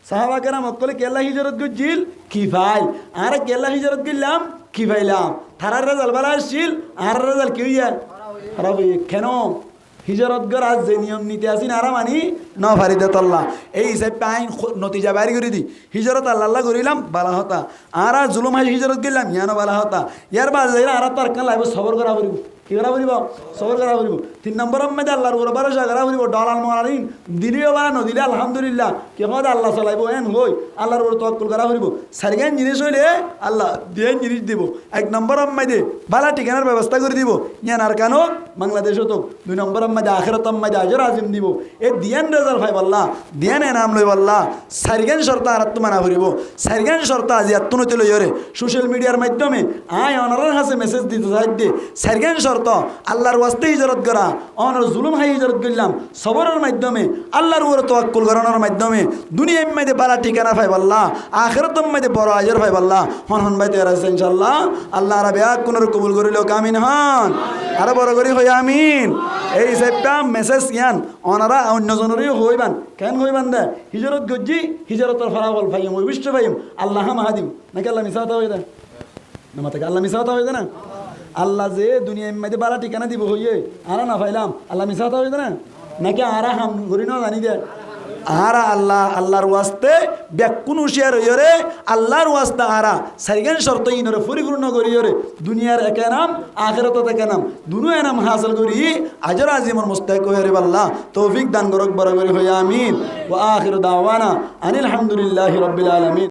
সাহাবা কেরাম মক্কলে কেল্লা হিজরত গিল কি ভাই আর কেল্লা হিজরত গিলাম কি ভাইলাম থারার রেজাল্ট বালা আসছিল আর রেজাল্ট কি হইয়া খারাপ হইয়া কেন হিজরত গর আজ যে নিয়ম নীতি আসি না আরা মানি ন ফারিদে তল্লা এই হিসাবে আইন নতিজা বাইরে করে দি হিজরত আল্লাহ করিলাম বালা হতা আর জুলুম হাই হিজরত গেলাম ইয়ানো বালা হতা ইয়ার বাদ আর তার কান লাইব সবর করা পড়িব কি করা পড়িব সবর করা পড়িব 3 নম্বর মধ্যে আল্লাহর উপর ভরসা করা পড়িব ডলাল মারিন দিলিও বালা নদিলে আলহামদুলিল্লাহ কি হয় আল্লাহ চলাইব এন হই আল্লাহর উপর তাওয়াক্কুল করা পড়িব সারগান জিনিস হইলে আল্লাহ দেন জিনিস দিব 1 নম্বর মধ্যে বালা ঠিকানার ব্যবস্থা করে দিব ইয়ান আর কানো বাংলাদেশও তো 2 নম্বর মধ্যে আখিরাত মধ্যে আজর আজিম দিব এ দিয়ান রেজাল্ট ভাই আল্লাহ দিয়ান এনাম লই আল্লাহ সারগান শর্ত আর আত্মা না করিব সারগান শর্ত আজি আত্মনতি লইরে সোশ্যাল মিডিয়ার মাধ্যমে আয় অনারার কাছে মেসেজ দিতে চাই দে সারগান শর্ত শর্ত আল্লাহর ওয়াস্তে হিজরত করা অনর জুলুম হাই হিজরত করলাম সবরের মাধ্যমে আল্লাহর উপরে তাওয়াক্কুল করানোর মাধ্যমে দুনিয়ার মধ্যে বালা ঠিকানা পাইবাল্লাহ আখিরাতের মধ্যে বড় আজর পাইবাল্লাহ হন হন ভাই তেরা ইনশাআল্লাহ আল্লাহ রাবে কোনর কবুল করিল কামিন হন আরো বড় করি হই আমিন এই সেপটা মেসেজ ইয়ান অনারা অন্যজনেরই হইবান কেন হইবান দে হিজরত গজ্জি হিজরতের ফলাফল পাইম ওই বিশ্ব পাইম আল্লাহ মাহাদিম নাকি আল্লাহ মিসাওতা হয়ে দেয় না মাথাকে আল্লাহ মিসাওতা হয়ে না আল্লাহ যে দুনিয়ার মধ্যে বালা ঠিকানা দিব হইয়ে আরা না পাইলাম আল্লাহ মিসাওতা হয়ে না নাকি আরা হাম করি না জানি দে আরা আল্লাহ আল্লাহর ওয়াস্তে ব্যাকুন হুশিয়ার হইরে আল্লাহর ওয়াস্তে আরা সাইগান শর্ত ইনরে পরিপূর্ণ করিরে দুনিয়ার একে নাম আখিরাতত একে নাম দুনো নাম হাসিল করি আজর আজিমর মুস্তাহিক হইরে আল্লাহ তৌফিক দান করক বড় করে হই আমিন ওয়া আখিরু দাওয়ানা আনিল হামদুলিল্লাহি রাব্বিল আলামিন।